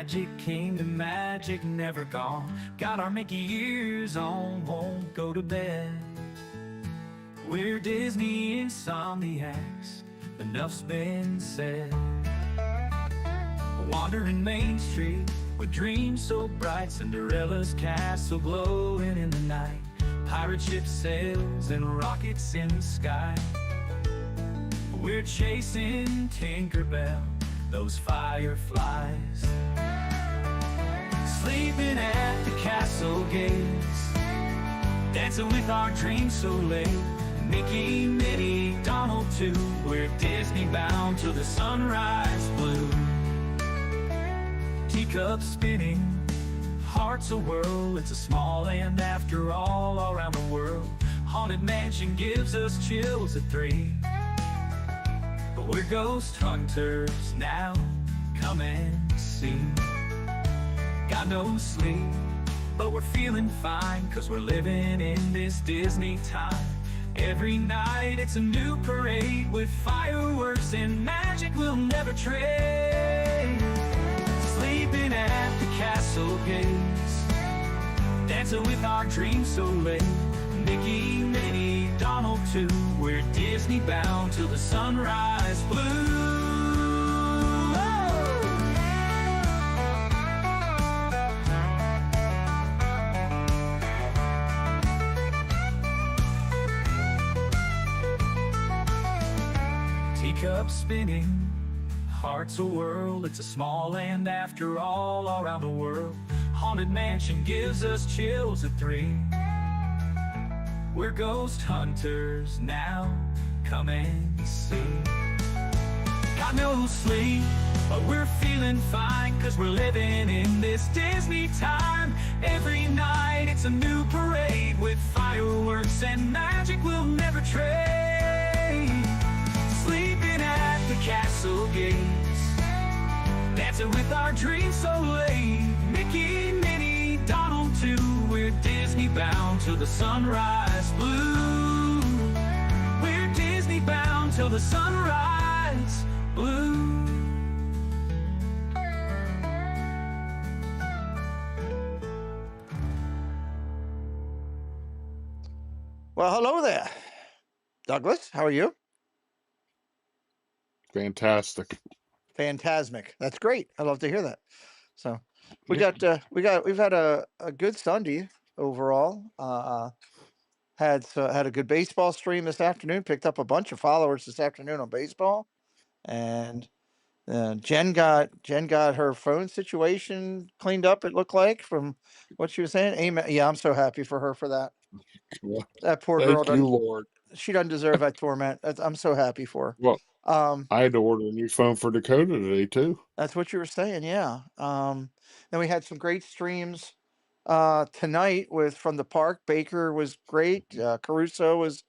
Magic Kingdom, magic never gone. Got our Mickey ears on, won't go to bed. We're Disney Insomniacs, enough's been said. Wandering Main Street with dreams so bright, Cinderella's castle glowing in the night, pirate ship sails and rockets in the sky. We're chasing Tinkerbell, those fireflies, sleeping at the castle gates, dancing with our dreams so late. Mickey, Minnie, Donald too, we're Disney bound till the sunrise blue. Teacups spinning, hearts a whirl, it's a small land after all around the world. Haunted Mansion gives us chills at 3. But we're ghost hunters now, come and see. Got no sleep, but we're feeling fine, 'cause we're living in this Disney time. Every night it's a new parade with fireworks and magic we'll never trade. Sleeping at the castle gates, dancing with our dreams so late. Mickey, Minnie, Donald too, we're Disney bound till the sunrise blue. Teacups spinning, hearts a whirl, it's a small land after all around the world. Haunted Mansion gives us chills at 3. We're ghost hunters now, come and see. Got no sleep, but we're feeling fine, 'cause we're living in this Disney time. Every night it's a new parade with fireworks and magic we'll never trade. Sleeping at the castle gates, dancing with our dreams so late. Mickey, Minnie, Donald too, we're Disney bound till the sunrise blue. We're Disney bound till the sunrise blue. Well, hello there, Douglas. How are you? Fantastic. Fantasmic. That's great. I love to hear that. So we've had a good Sunday overall. Had a good baseball stream this afternoon. Picked up a bunch of followers this afternoon on baseball, and Jen got her phone situation cleaned up. It looked like from what she was saying. Amen. Yeah, I'm so happy for her for that. Well, That poor girl thank you, doesn't. Lord. She doesn't deserve that torment. I'm so happy for her. Well, I had to order a new phone for Dakota today, too. That's what you were saying, yeah. Then we had some great streams tonight with from the park. Baker was great. Caruso was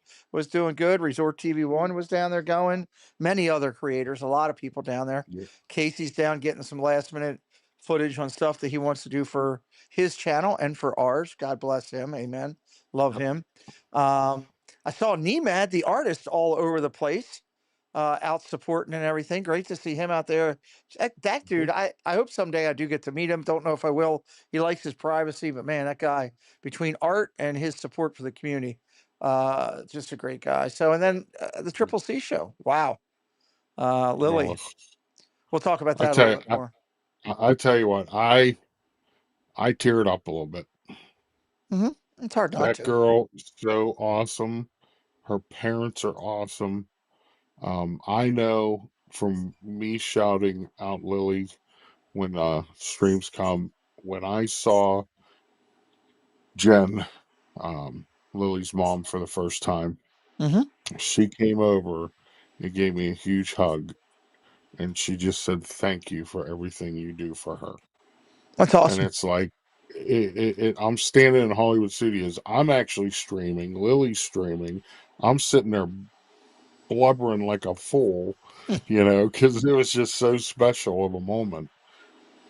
doing good. Resort TV1 was down there going. Many other creators, a lot of people down there. Yeah. Casey's down getting some last minute footage on stuff that he wants to do for his channel and for ours. God bless him. Amen. Love him. I saw Nemad, the artist, all over the place. Out supporting and everything. Great to see him out there. That dude, I hope someday I do get to meet him. Don't know if I will. He likes his privacy, but man, that guy, between art and his support for the community, just a great guy. So, and then the Triple C show. Wow. Lily. Well, We'll talk about I that a tell little you, bit more. I tell you what, I teared up a little bit. It's hard not That to. girl is so awesome. Her parents are awesome. I know from me shouting out Lily when streams come, when I saw Jen, Lily's mom, for the first time, she came over and gave me a huge hug, and she just said thank you for everything you do for her. That's And awesome. it's like I'm standing in Hollywood Studios. I'm actually streaming. Lily's streaming. I'm sitting there blubbering like a fool, because it was just so special of a moment,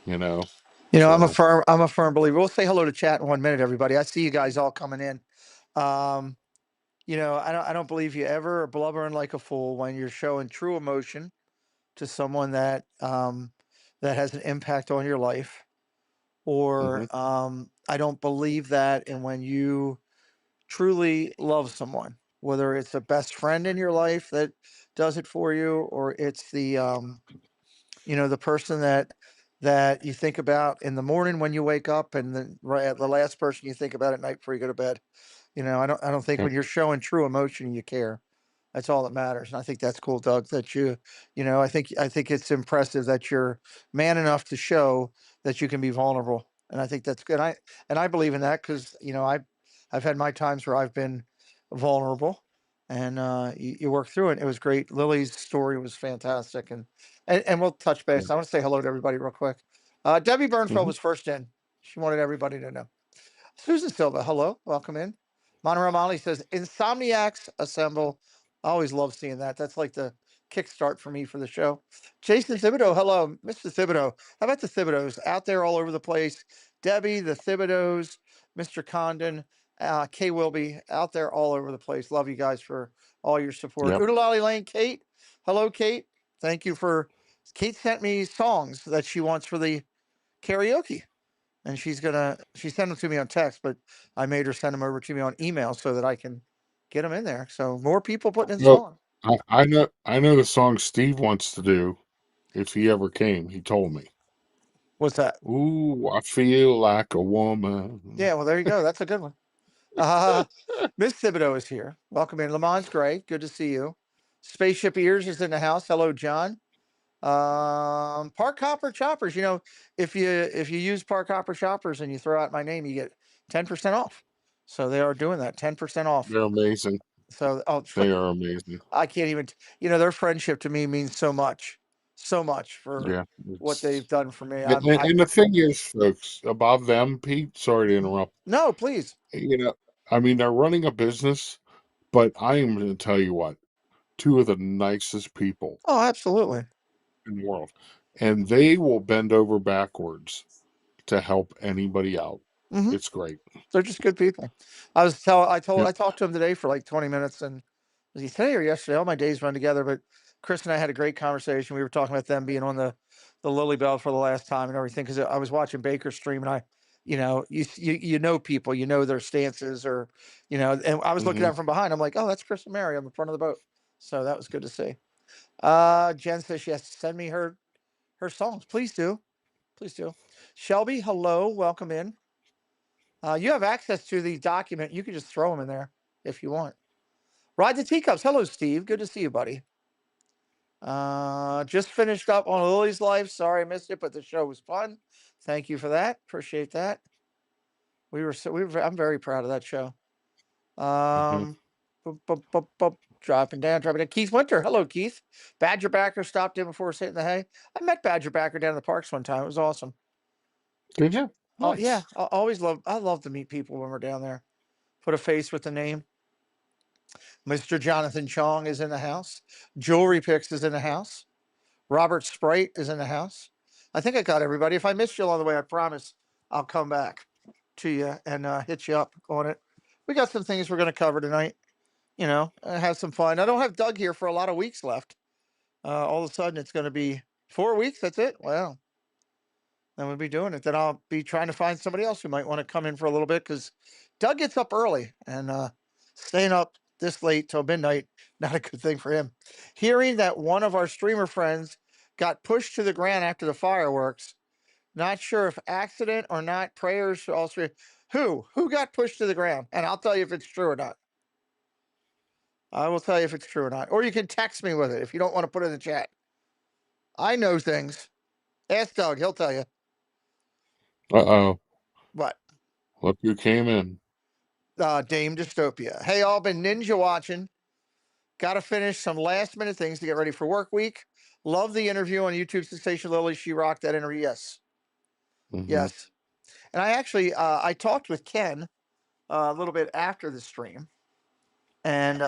I'm So a firm believer. We'll say hello to chat in 1 minute, everybody. I see you guys all coming in. I don't believe you ever are blubbering like a fool when you're showing true emotion to someone that that has an impact on your life, Hmm. or I don't believe that. And when you truly love someone, whether it's a best friend in your life that does it for you, or it's the person that you think about in the morning when you wake up, and then right the last person you think about at night before you go to bed. I don't think Yep. when you're showing true emotion, you care. That's all that matters. And I think that's cool, Doug, that I think it's impressive that you're man enough to show that you can be vulnerable. And I think that's good. I believe in that because, I've had my times where I've been vulnerable, and you work through it. It was great. Lily's story was fantastic. And we'll touch Yeah. base. I want to say hello to everybody real quick. Debbie Burnfeld Hmm. was first in. She wanted everybody to know. Susan Silva, hello, welcome in. Monroe Molly says, Insomniacs assemble. I always love seeing that. That's like the kickstart for me for the show. Jason Thibodeau, hello, Mr. Thibodeau. How about the Thibodeaus out there all over the place? Debbie, the Thibodeaus, Mr. Condon, Kay Wilby, out there all over the place. Love you guys for all your support. Yep. Oodalali Lane, Kate. Hello, Kate. Thank you for. Kate sent me songs that she wants for the karaoke, and she sent them to me on text, but I made her send them over to me on email so that I can get them in there. So more people putting in Well, songs. I know the song Steve wants to do if he ever came. He told me. What's that? Ooh, I feel like a woman. Yeah, well, there you go. That's a good one. Uh, Miss Thibodeau is here. Welcome in. Lamont's great. Good to see you. Spaceship Ears is in the house. Hello, John. Park Hopper Choppers. If you use Park Hopper Choppers and you throw out my name, you get 10% off. So they are doing that 10% off. They're amazing. So They are amazing. I can't even, their friendship to me means so much for Yeah. what It's they've done for me. and, and and the thing is, folks, about them, Pete, sorry to interrupt. No, please. You know, I mean, they're running a business, but I am going to tell you what, two of the nicest people Oh, absolutely. in the world. And they will bend over backwards to help anybody out. Hmm. It's great. They're just good people. I Yep. talked to him today for like 20 minutes, and was he today or yesterday? All my days run together, but Chris and I had a great conversation. We were talking about them being on the Lily Bell for the last time and everything, because I was watching Baker's stream, and you know people, their stances, or and I was looking Hmm. at him from behind. I'm like, oh, that's Chris and Mary on the front of the boat. So that was good to see. Jen says she has to send me her songs. Please do. Please do. Shelby, hello, welcome in. You have access to the document. You can just throw them in there if you want. Ride the teacups. Hello, Steve. Good to see you, buddy. Just finished up on Lily's life. Sorry I missed it, but the show was fun. Thank you for that. Appreciate that. I'm very proud of that show. Hmm. Um, dropping down, dropping down. Keith Winter. Hello, Keith. Badger Backer stopped in before hitting the hay. I met Badger Backer down in the parks one time. It was awesome. Did you? Oh yeah, Nice. I love to meet people when we're down there. Put a face with the name. Mr. Jonathan Chong is in the house. Jewelry Picks is in the house. Robert Sprite is in the house. I think I got everybody. If I missed you along the way, I promise I'll come back to you and hit you up on it. We got some things we're going to cover tonight. Have some fun. I don't have Doug here for a lot of weeks left. All of a sudden, it's going to be 4 weeks. That's it. Wow. Then we'll be doing it. Then I'll be trying to find somebody else who might want to come in for a little bit, because Doug gets up early, and staying up this late till midnight, not a good thing for him. Hearing that one of our streamer friends got pushed to the ground after the fireworks, not sure if accident or not. Prayers for all three. Who got pushed to the ground? And I'll tell you if it's true or not. I will tell you if it's true or not. Or you can text me with it if you don't want to put it in the chat. I know things. Ask Doug, he'll tell you. Uh-oh. What? Look who came in. Dame Dystopia. Hey, all, been ninja watching. Got to finish some last minute things to get ready for work week. Love the interview on YouTube sensation Lily. She rocked that interview. Yes, Hmm. yes. And I actually I talked with Ken a little bit after the stream, and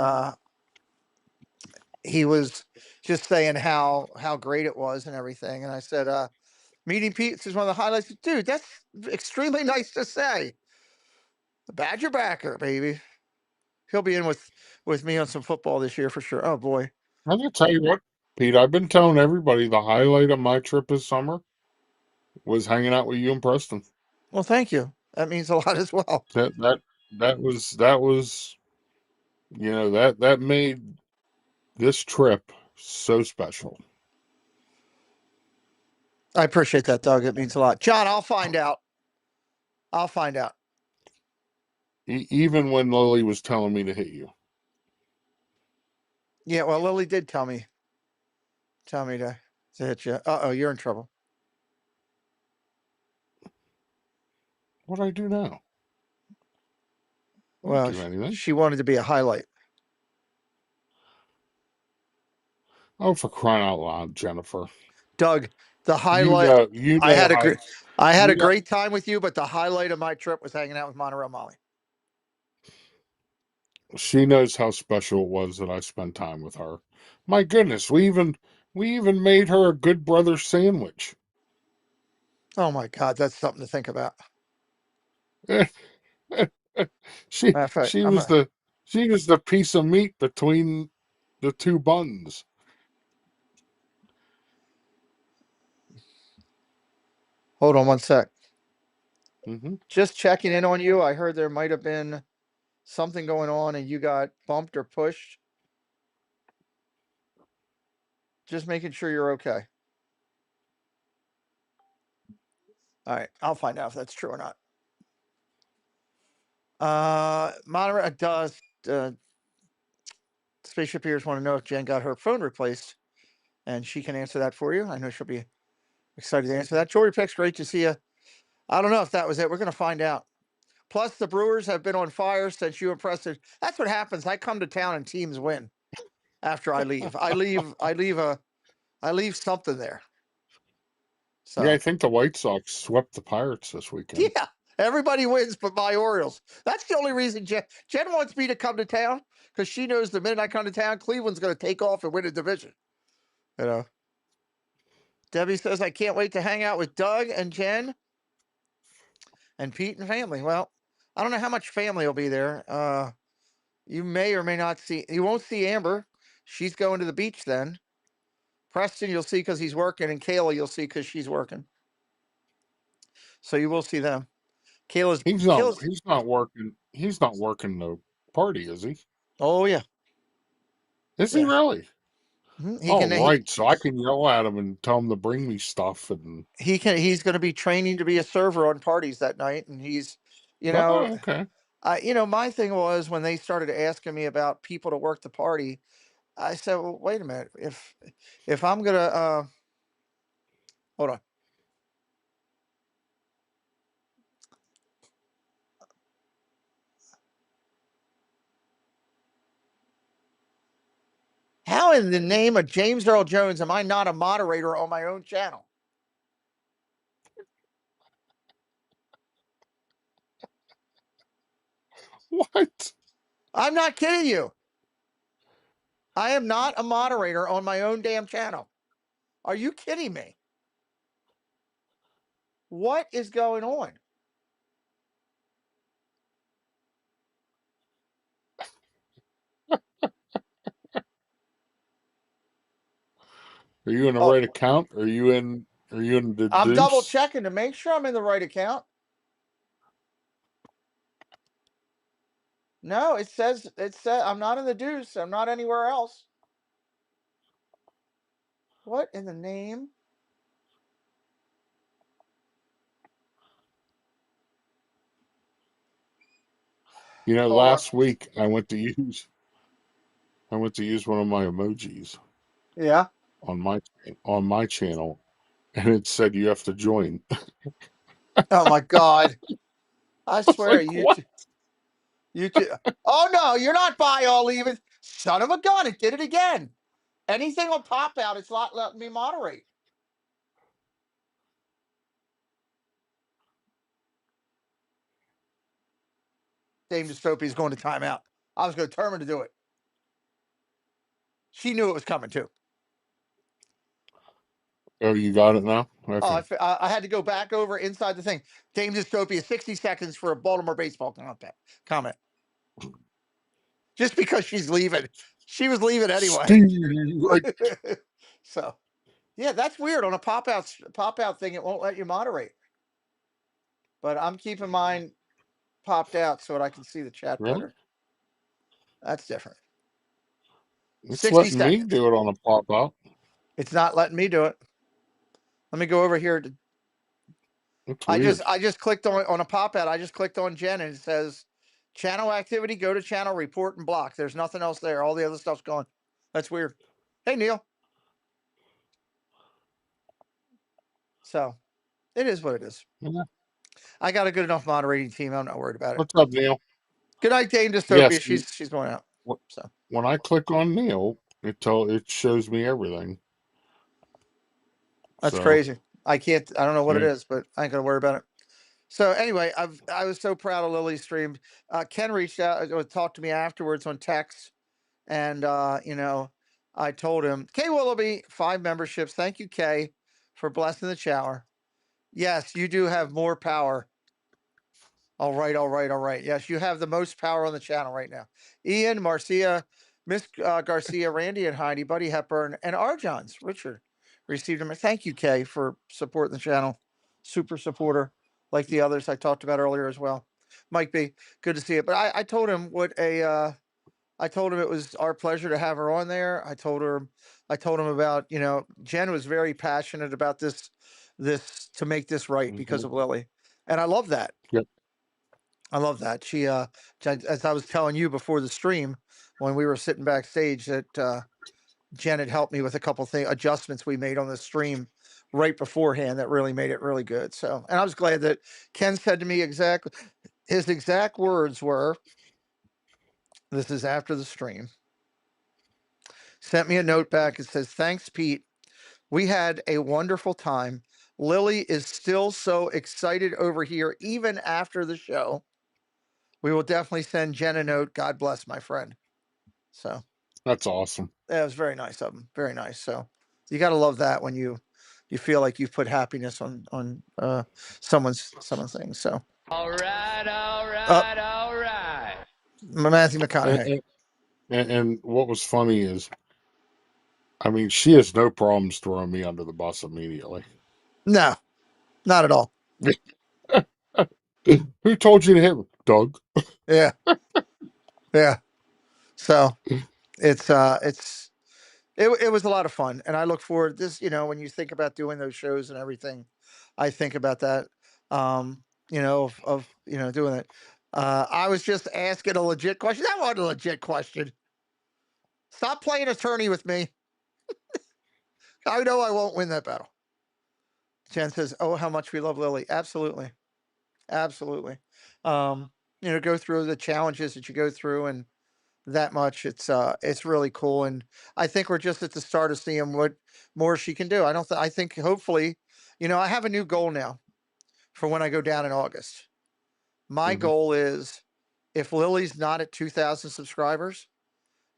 he was just saying how great it was and everything. And I said, meeting Pete is one of the highlights. Dude, that's extremely nice to say. The Badger backer, baby. He'll be in with me on some football this year for sure. Oh boy. I'm gonna tell you what, Pete. I've been telling everybody the highlight of my trip this summer. was hanging out with you and Preston. Well, thank you. That means a lot as well. That was that made this trip so special. I appreciate that, Doug. It means a lot. John, I'll find out. I'll find out. Even when Lily was telling me to hit you. Yeah, well, Lily did tell me to hit you. Uh-oh, you're in trouble. What'd I do now? Well, Do anything. she wanted to be a highlight. Oh, for crying out loud, Jennifer. Doug, the highlight. I had a great time with you, but the highlight of my trip was hanging out with Monorail Molly. She knows how special it was that I spent time with her. My goodness, we even made her a good brother sandwich. Oh my God, that's something to think about. she Matter of fact, she was the piece of meat between the two buns. Hold on one sec. Mm-hmm. Just checking in on you. I heard there might have been something going on and you got bumped or pushed. Just making sure you're okay. All right, I'll find out if that's true or not. Monorail does. Spaceship Ears want to know if Jen got her phone replaced, and she can answer that for you. I know she'll be excited to answer that. Jory Picks, great to see you. I don't know if that was it. We're going to find out. Plus, the Brewers have been on fire since you and Preston. That's what happens. I come to town and teams win. After I leave, I leave something there. So Yeah, I think the White Sox swept the Pirates this weekend. yeah, everybody wins but my Orioles. That's the only reason Jen wants me to come to town, because she knows the minute I come to town, Cleveland's going to take off and win a division. You know. Debbie says, I can't wait to hang out with Doug and Jen and Pete and family. Well, I don't know how much family will be there. You may or may not see. You won't see Amber. She's going to the beach then. Preston, you'll see because he's working, and Kayla, you'll see because she's working. So you will see them. Kayla's. He's not working. He's not working the party, is he? Oh yeah. Is he really? He can. Right. So I can yell at him and tell him to bring me stuff, and he can. He's going to be training to be a server on parties that night, and he's, okay. My thing was when they started asking me about people to work the party, I said, well, wait a minute. If I'm gonna hold on. How in the name of James Earl Jones am I not a moderator on my own channel? What? I'm not kidding you. I am not a moderator on my own damn channel. Are you kidding me? What is going on? Are you in the right account? Are you in the I'm double Deuce? checking to make sure I'm in the right account. No, it says I'm not in the Deuce. I'm not anywhere else. What in the name? Last week I went to use one of my emojis. Yeah. On my channel, and it said you have to join. Oh my God! I swear, like, what? You two. Oh no, you're not by all leaving. Son of a gun! It did it again. Anything will pop out. It's not letting me moderate. Dame Dystopia is going to timeout. I was determined to do it. She knew it was coming too. Oh, you got it now? Okay. Oh, I had to go back over inside the thing. Dame Dystopia, 60 seconds for a Baltimore baseball comment. Just because she's leaving. She was leaving anyway. So, Yeah, that's weird. On a pop out thing, it won't let you moderate. But I'm keeping mine popped out so that I can see the chat Really? better. That's different. It's 60 letting me seconds. do it on a pop up. It's not letting me do it. Let me go over here to It's I weird. just clicked on a pop out. I just clicked on Jen and it says channel activity, go to channel, report, and block. There's nothing else there. All the other stuff's gone. That's weird. Hey Neil. So it is what it is. Yeah. I got a good enough moderating team. I'm not worried about it. What's up, Neil? Good night, Dane Yes. Dystopia. She's going out. So When I click on Neil, it shows me everything. that's So, crazy. I don't know what it yeah. is, but I ain't gonna worry about it. So anyway, I was so proud of Lily's stream. Ken reached out talked to me afterwards on text, and I told him, Kay Willoughby, 5 memberships. Thank you, Kay, for blessing the shower. Yes, you do have more power. All right, all right, all right. Yes, you have the most power on the channel right now. Ian, Marcia, Miss Garcia, Randy, and Heidi, Buddy Hepburn, and Arjons. Richard received them. Thank you, Kay, for supporting the channel. Super supporter, like the others I talked about earlier as well. Mike B, good to see it. But I told him I told him it was our pleasure to have her on there. I told him about, Jen was very passionate about this to make this right because of Lily. And I love that. Yep. I love that. She, as I was telling you before the stream, when we were sitting backstage, that Jen had helped me with a couple adjustments we made on the stream right beforehand that really made it really good. So, and I was glad that Ken said to me his exact words were, this is after the stream, sent me a note back. It says, "Thanks, Pete. We had a wonderful time. Lily is still so excited over here, even after the show. We will definitely send Jen a note. God bless, my friend." So That's awesome. that was very nice of him. Very nice. So you got to love that when you feel like you've put happiness on someone's thing. So all right, all right, all right. Matthew McConaughey. And what was funny is, I mean, she has no problems throwing me under the bus immediately. No, not at all. Who told you to hit me? Doug. Yeah, yeah. So it was a lot of fun, and I look forward this. When you think about doing those shows and everything, I think about that. Of doing it. I was just asking a legit question. That wasn't a legit question. Stop playing attorney with me. I know I won't win that battle. Jen says, "Oh, how much we love Lily." Absolutely, absolutely. Go through the challenges that you go through, and that much. It's really cool, and I think we're just at the start of seeing what more she can do. I think hopefully, I have a new goal now for when I go down in August. My goal is, if Lily's not at 2,000 subscribers,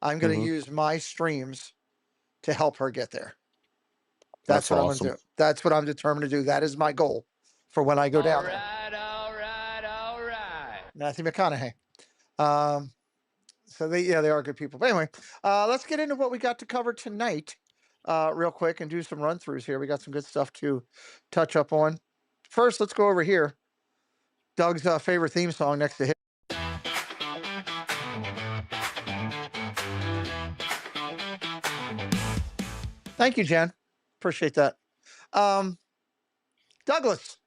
I'm going to use my streams to help her get there. That's what awesome. I'm going to do. That's what I'm determined to do. That is my goal for when I go down there. All right, all right. Matthew McConaughey. So they are good people. But anyway, let's get into what we got to cover tonight, real quick, and do some run throughs here. We got some good stuff to touch up on. First, let's go over here. Doug's favorite theme song next to his. Thank you, Jen. Appreciate that. Douglas,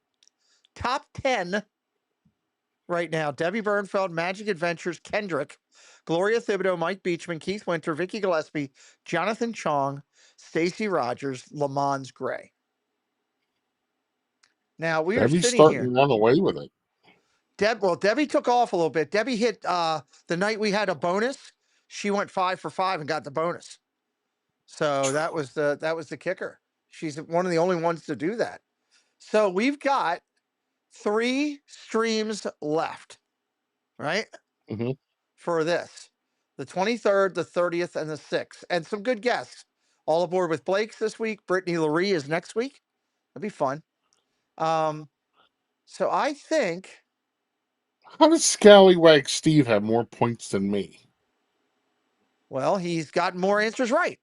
top 10 right now: Debbie Bernfeld, Magic Adventures, Kendrick, Gloria Thibodeau, Mike Beachman, Keith Winter, Vicky Gillespie, Jonathan Chong, Stacey Rogers, Lamons Gray. Now we are Debbie's sitting starting here. to run away with it. Debbie took off a little bit. Debbie hit the night we had a bonus. She went 5 for 5 and got the bonus. So that was the kicker. She's one of the only ones to do that. So we've got 3 streams left, right? For this, the 23rd, the 30th, and the 6th, and some good guests. All aboard with Blake's this week. Brittany Laree is next week. That'd be fun. So I think. How does Scallywag Steve have more points than me? Well, he's gotten more answers right.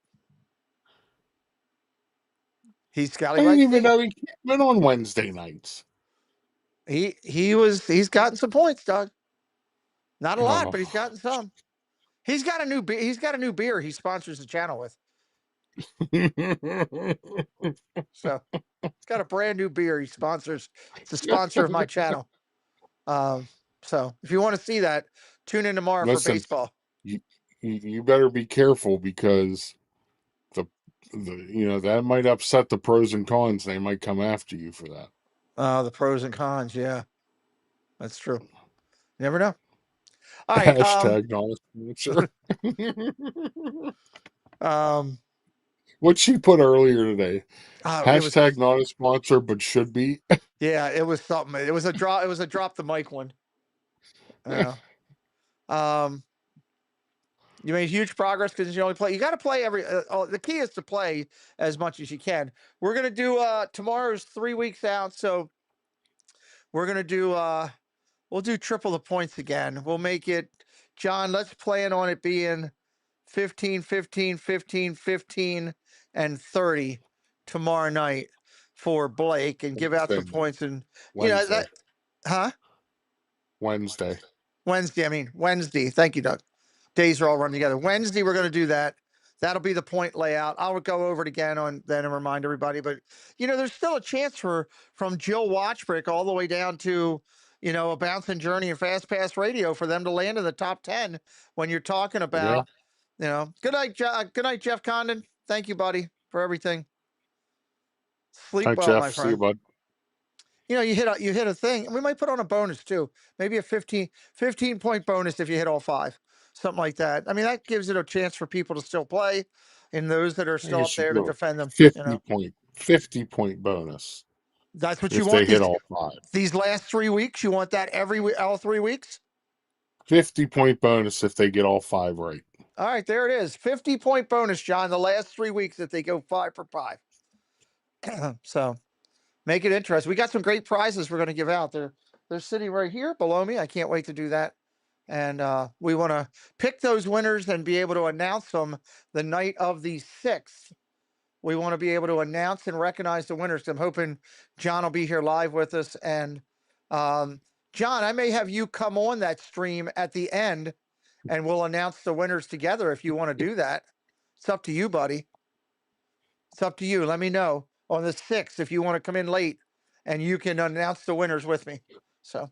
He's I Scotty didn't White even State. know he came in on Wednesday nights. He's gotten some points, Doug. Not a lot, but he's Oh, gotten some. He's got a new beer he sponsors the channel with. So he's got a brand new beer he sponsors. It's a sponsor of my channel. So if you want to see that, tune in tomorrow for listen, baseball. you better be careful because the that might upset the pros and cons. They might come after you for that. The pros and cons, yeah. That's true. You never know. All right. Hashtag not a sponsor. What she put earlier today. It was Hashtag not a sponsor, but should be. yeah, it was something. It was a drop the mic one. Yeah. You made huge progress because you only play. You got to play every. The key is to play as much as you can. We're gonna do tomorrow's 3 weeks out, so we're gonna do we'll do triple the points again. We'll make it, John. Let's plan on it being 15, 15, 15, 15, and 30 tomorrow night for Blake, and give out some Wednesday. points. And Wednesday. that, huh? Wednesday. Wednesday. Thank you, Doug. Days are all running together. Wednesday, we're going to do that. That'll be the point layout. I'll go over it again on then and remind everybody. But there's still a chance from Jill Watchbrick all the way down to a Bouncing Journey and Fast Pass Radio for them to land in the top 10 when you're talking about Good night, good night, Jeff Condon. Thank you, buddy, for everything. Sleep Hi, well, Jeff. my See you, friend. bud. You hit a thing, and we might put on a bonus too. Maybe a 15 point bonus if you hit all 5, something like that. I mean, that gives it a chance for people to still play, and those that are I still guess up you there to do defend them. 50 point bonus That's what you if want they hit all 5. these last 3 weeks. You want that all 3 weeks. 50-point bonus if they get all 5 right. All right, there it is. 50 point bonus, John. The last 3 weeks if they go 5 for 5. So make it interesting. We got some great prizes we're going to give out. They're sitting right here below me. I can't wait to do that. And we want to pick those winners and be able to announce them the night of the 6th. We want to be able to announce and recognize the winners. I'm hoping John will be here live with us. And John, I may have you come on that stream at the end and we'll announce the winners together if you want to do that. It's up to you, buddy. It's up to you. Let me know on the 6th if you want to come in late and you can announce the winners with me. So,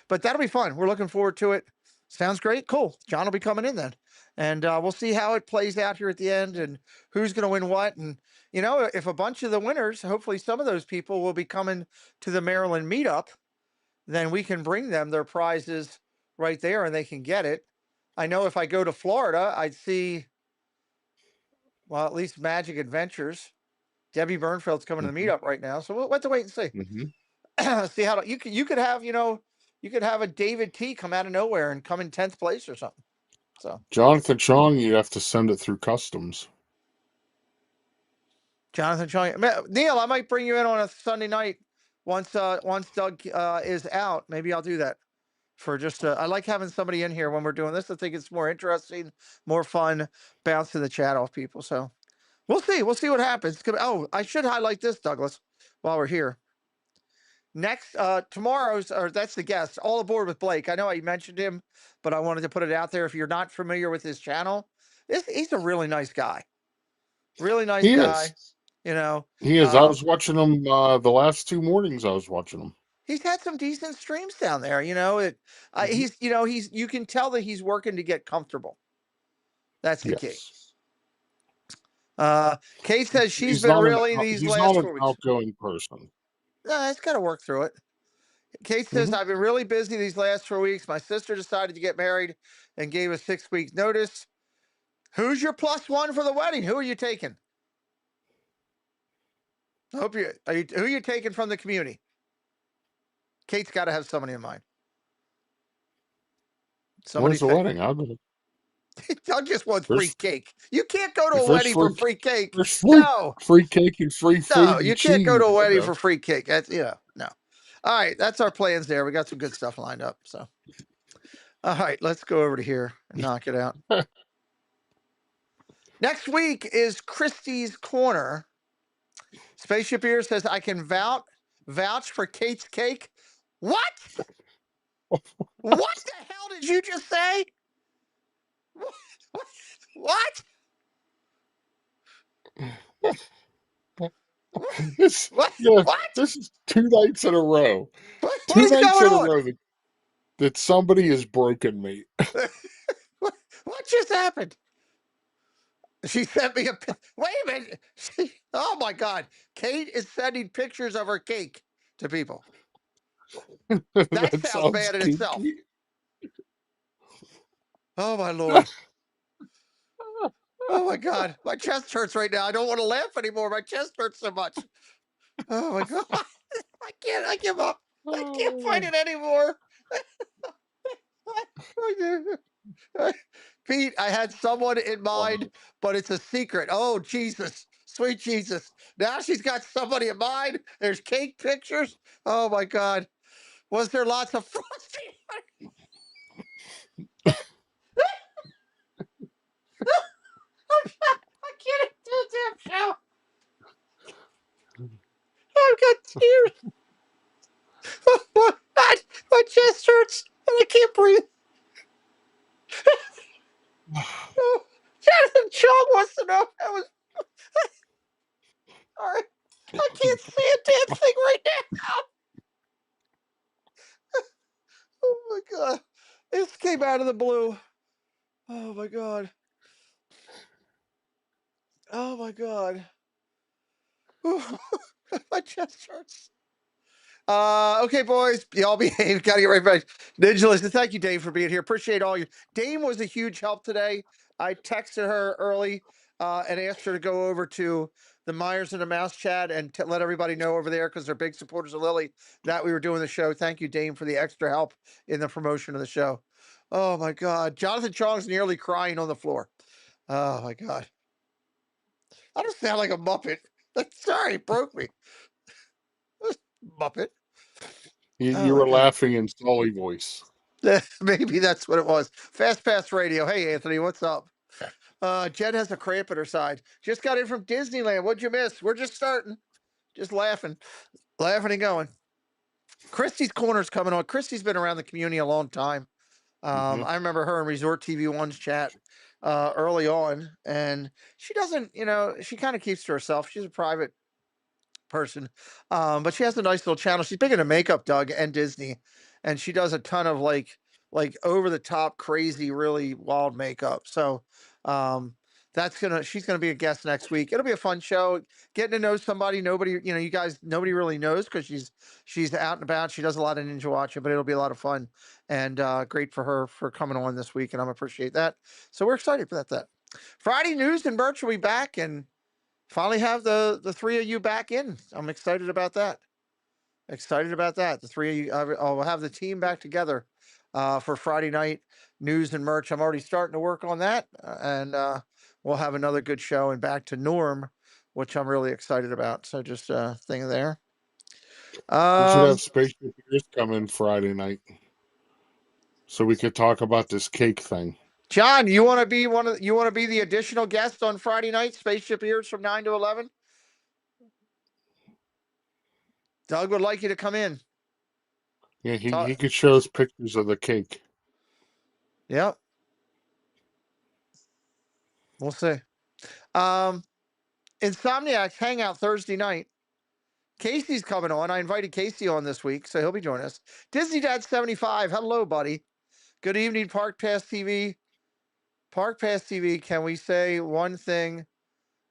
but that'll be fun. We're looking forward to it. Sounds great. Cool. John will be coming in then. And we'll see how it plays out here at the end and who's going to win what. And, if a bunch of the winners, hopefully some of those people will be coming to the Maryland meetup, then we can bring them their prizes right there and they can get it. I know if I go to Florida, I'd see, well, at least Magic Adventures. Debbie Burnfield's coming to the meetup right now. So we'll have to wait and see. See how you could have, you could have a David T come out of nowhere and come in 10th place or something. So Jonathan Chong, you'd have to send it through customs. Jonathan Chong, Neil, I might bring you in on a Sunday night once Doug is out. Maybe I'll do that for just. I like having somebody in here when we're doing this. I think it's more interesting, more fun, bounce to the chat off people. So we'll see. We'll see what happens. I should highlight this, Douglas, while we're here. Next, tomorrow's, or that's the guest, All Aboard with Blake. I know I mentioned him, but I wanted to put it out there. If you're not familiar with his channel, he's a really nice guy. Really nice guy. Is. He is. I was watching him the last 2 mornings. I was watching him. He's had some decent streams down there. He's, you can tell that he's working to get comfortable. That's the key. Kate says she's been really these last 4 weeks. He's not an outgoing person. No, it's got to work through it. Kate says, I've been really busy these last 4 weeks. My sister decided to get married and gave us 6 weeks notice. Who's your +1 for the wedding? Who are you taking? Who are you taking from the community? Kate's got to have somebody in mind. When's the wedding? I'll go. Doug just wants free cake. You can't go to a wedding for free cake. No. Free cake and free food. No, you can't go to a wedding for free cake. That's, no. All right, that's our plans there. We got some good stuff lined up. So, all right, let's go over to here and knock it out. Next week is Christie's Corner. Spaceship Ear says, I can vouch for Kate's cake. What? What the hell did you just say? What? This, What? yeah, What? this is 2 nights in a row. What Two is nights going in a on? row that somebody has broken me. What just happened? She sent me a. Wait a minute. Oh my God. Kate is sending pictures of her cake to people. That That sounds sounds bad in itself. kinky. Oh my Lord. Oh my God. My chest hurts right now. I don't want to laugh anymore. My chest hurts so much. Oh my God. I give up. I can't fight it anymore. Pete, I had someone in mind, but it's a secret. Oh, Jesus. Sweet Jesus. Now she's got somebody in mind. There's cake pictures. Oh my God. Was there lots of frosting? I can't do a damn show. I've got tears. My chest hurts and I can't breathe. Oh, Jonathan Chung wants to know if that was. All right. I can't see a damn thing right now. Oh my God. This came out of the blue. Oh my God. Oh my God. My chest hurts. Okay, boys, y'all behave. Gotta get right back. Ninja Listen, thank you, Dave, for being here. Appreciate all you. Dame was a huge help today. I texted her early and asked her to go over to the Myers and the Mouse chat and let everybody know over there because they're big supporters of Lily that we were doing the show. Thank you, Dame, for the extra help in the promotion of the show. Oh my God, Jonathan Chong's nearly crying on the floor. Oh my God, I don't sound like a Muppet. Sorry, it broke me. Muppet. Oh You my were God. laughing in Sully voice. Maybe that's what it was. Fast Pass Radio. Hey, Anthony, what's up? Jen has a cramp at her side. Just got in from Disneyland. What'd you miss? We're just starting. Just laughing and going. Christy's Corner's coming on. Christy's been around the community a long time. I remember her in Resort TV One's chat early on, and she doesn't, she kind of keeps to herself. She's a private person, but she has a nice little channel. She's big into makeup, Doug, and Disney, and she does a ton of like over the top, crazy, really wild makeup. So she's gonna be a guest next week. It'll be a fun show. Getting to know somebody you guys nobody really knows because she's out and about. She does a lot of ninja watching, but it'll be a lot of fun and great for her for coming on this week, and I'm appreciate that. So we're excited for that. Friday news and Birch will be back and finally have the three of you back in. I'm excited about that. The three of you, I'll have the team back together for Friday night news and merch. I'm already starting to work on that, and we'll have another good show and back to norm, which I'm really excited about. So just a thing there. We should Um, have Spaceship Ears come in Friday night so we could talk about this cake thing. John, you want to be the additional guest on Friday night, Spaceship Ears from 9 to 11? Doug would like you to come in. Yeah, he could show us pictures of the cake. Yep. We'll see. Insomniacs Hangout Thursday night. Casey's coming on. I invited Casey on this week, so he'll be joining us. Disney Dad 75. Hello, buddy. Good evening, Park Pass TV. Park Pass TV, can we say one thing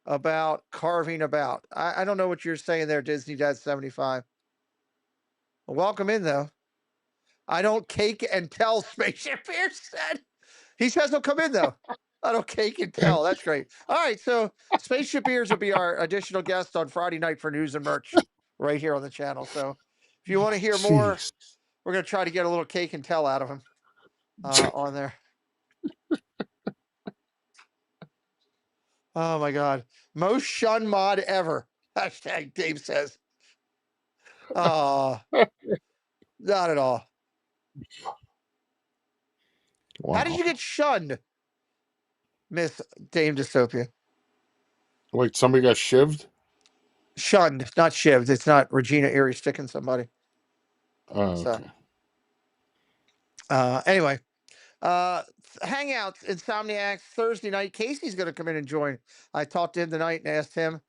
about carving about? I don't know what you're saying there, Disney Dad 75. Well, welcome in, though. I don't cake and tell, Spaceship Pierce said. He says he'll come in, though. I don't cake and tell. That's great. All right, so Spaceship Ears will be our additional guest on Friday night for news and merch right here on the channel. So if you want to hear more, Jeez. we're going to try to get a little cake and tell out of him on there. Oh, my God. Most shun mod ever. Hashtag Dave says. Not at all. Wow. How did you get shunned, Miss Dame Dystopia? Wait, somebody got shivved? Shunned, not shivved. It's not Regina Erie sticking somebody. Oh, So, okay. anyway, Hangouts, Insomniacs Thursday night. Casey's going to come in and join. I talked to him tonight and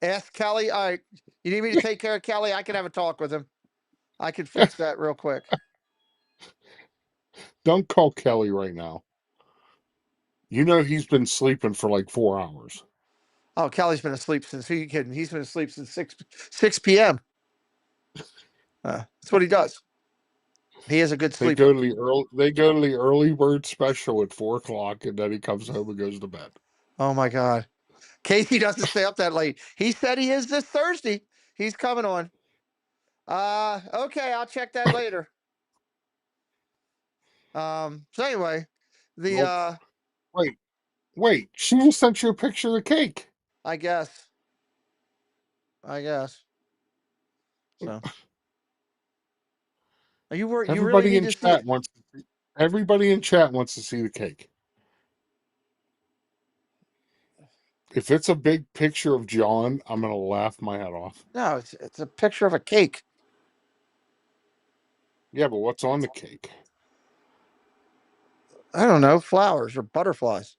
asked Kelly. All right, you need me to take care of Kelly? I can have a talk with him. I can fix that real quick. Don't call Kelly right now. You know he's been sleeping for like 4 hours. Oh, Kelly's been asleep since. Who are you kidding? He's been asleep since 6 p.m. That's what he does. He is a good They sleeper. go to the early bird special at 4 o'clock, and then he comes home and goes to bed. Oh my God. Casey doesn't stay up that late. He said he is this Thursday. He's coming on. Okay, I'll check that later. So anyway, Well, wait. She just sent you a picture of the cake. I guess. So are you worried? You really Everybody need in to see it? chat wants. Everybody in chat wants to see the cake. If it's a big picture of John, I'm gonna laugh my head off. No, it's a picture of a cake. Yeah, but what's on the cake? I don't know, flowers or butterflies.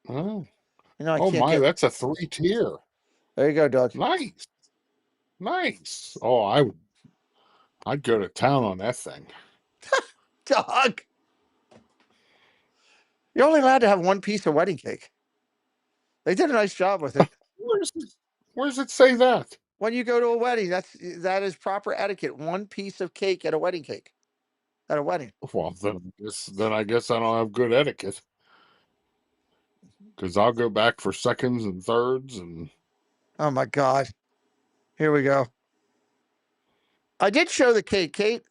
Oh, You know, I oh can't my, get. that's a 3-tier. There you go, Doug. Nice. Oh, I'd go to town on that thing. Doug, you're only allowed to have one piece of wedding cake. They did a nice job with it. Where's it say that? When you go to a wedding, that is proper etiquette. One piece of cake at a wedding cake. At a wedding. Well, then I guess I don't have good etiquette. Because I'll go back for seconds and thirds and. Oh my God. Here we go. I did show the cake, Kate.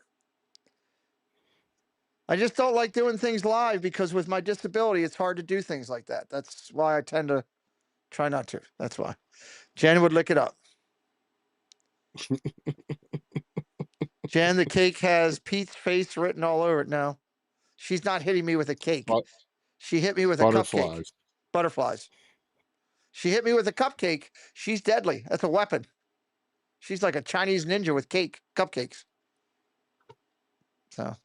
I just don't like doing things live because with my disability, it's hard to do things like that. That's why I tend to try not to. That's why. Jen would lick it up. Jen, the cake has Pete's face written all over it now. She's not hitting me with a cake. She hit me with a cupcake. Butterflies. She hit me with a cupcake. She's deadly. That's a weapon. She's like a Chinese ninja with cupcakes. So,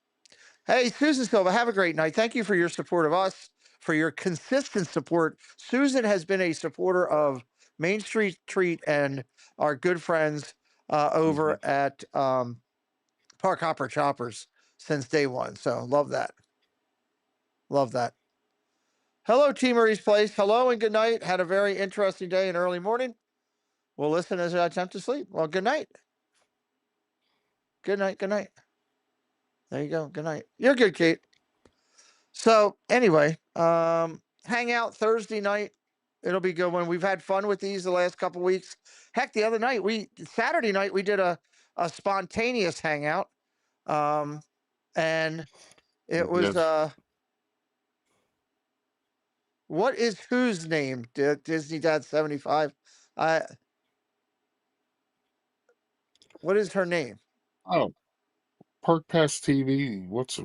hey, Susan Silva, have a great night. Thank you for your support of us, for your consistent support. Susan has been a supporter of Main Street Treat and our good friends over at Park Hopper Choppers since day one. So, love that. Love that. Hello, T. Marie's Place. Hello and good night. Had a very interesting day and early morning. We'll listen as I attempt to sleep. Well, good night. Good night. Good night. There you go. Good night. You're good, Kate. So anyway, hangout Thursday night. It'll be good one. We've had fun with these the last couple weeks. Heck, the other night Saturday night we did a spontaneous hangout. And it was what is whose name? Disney Dad 75. What is her name? Oh, Park Pass TV. What?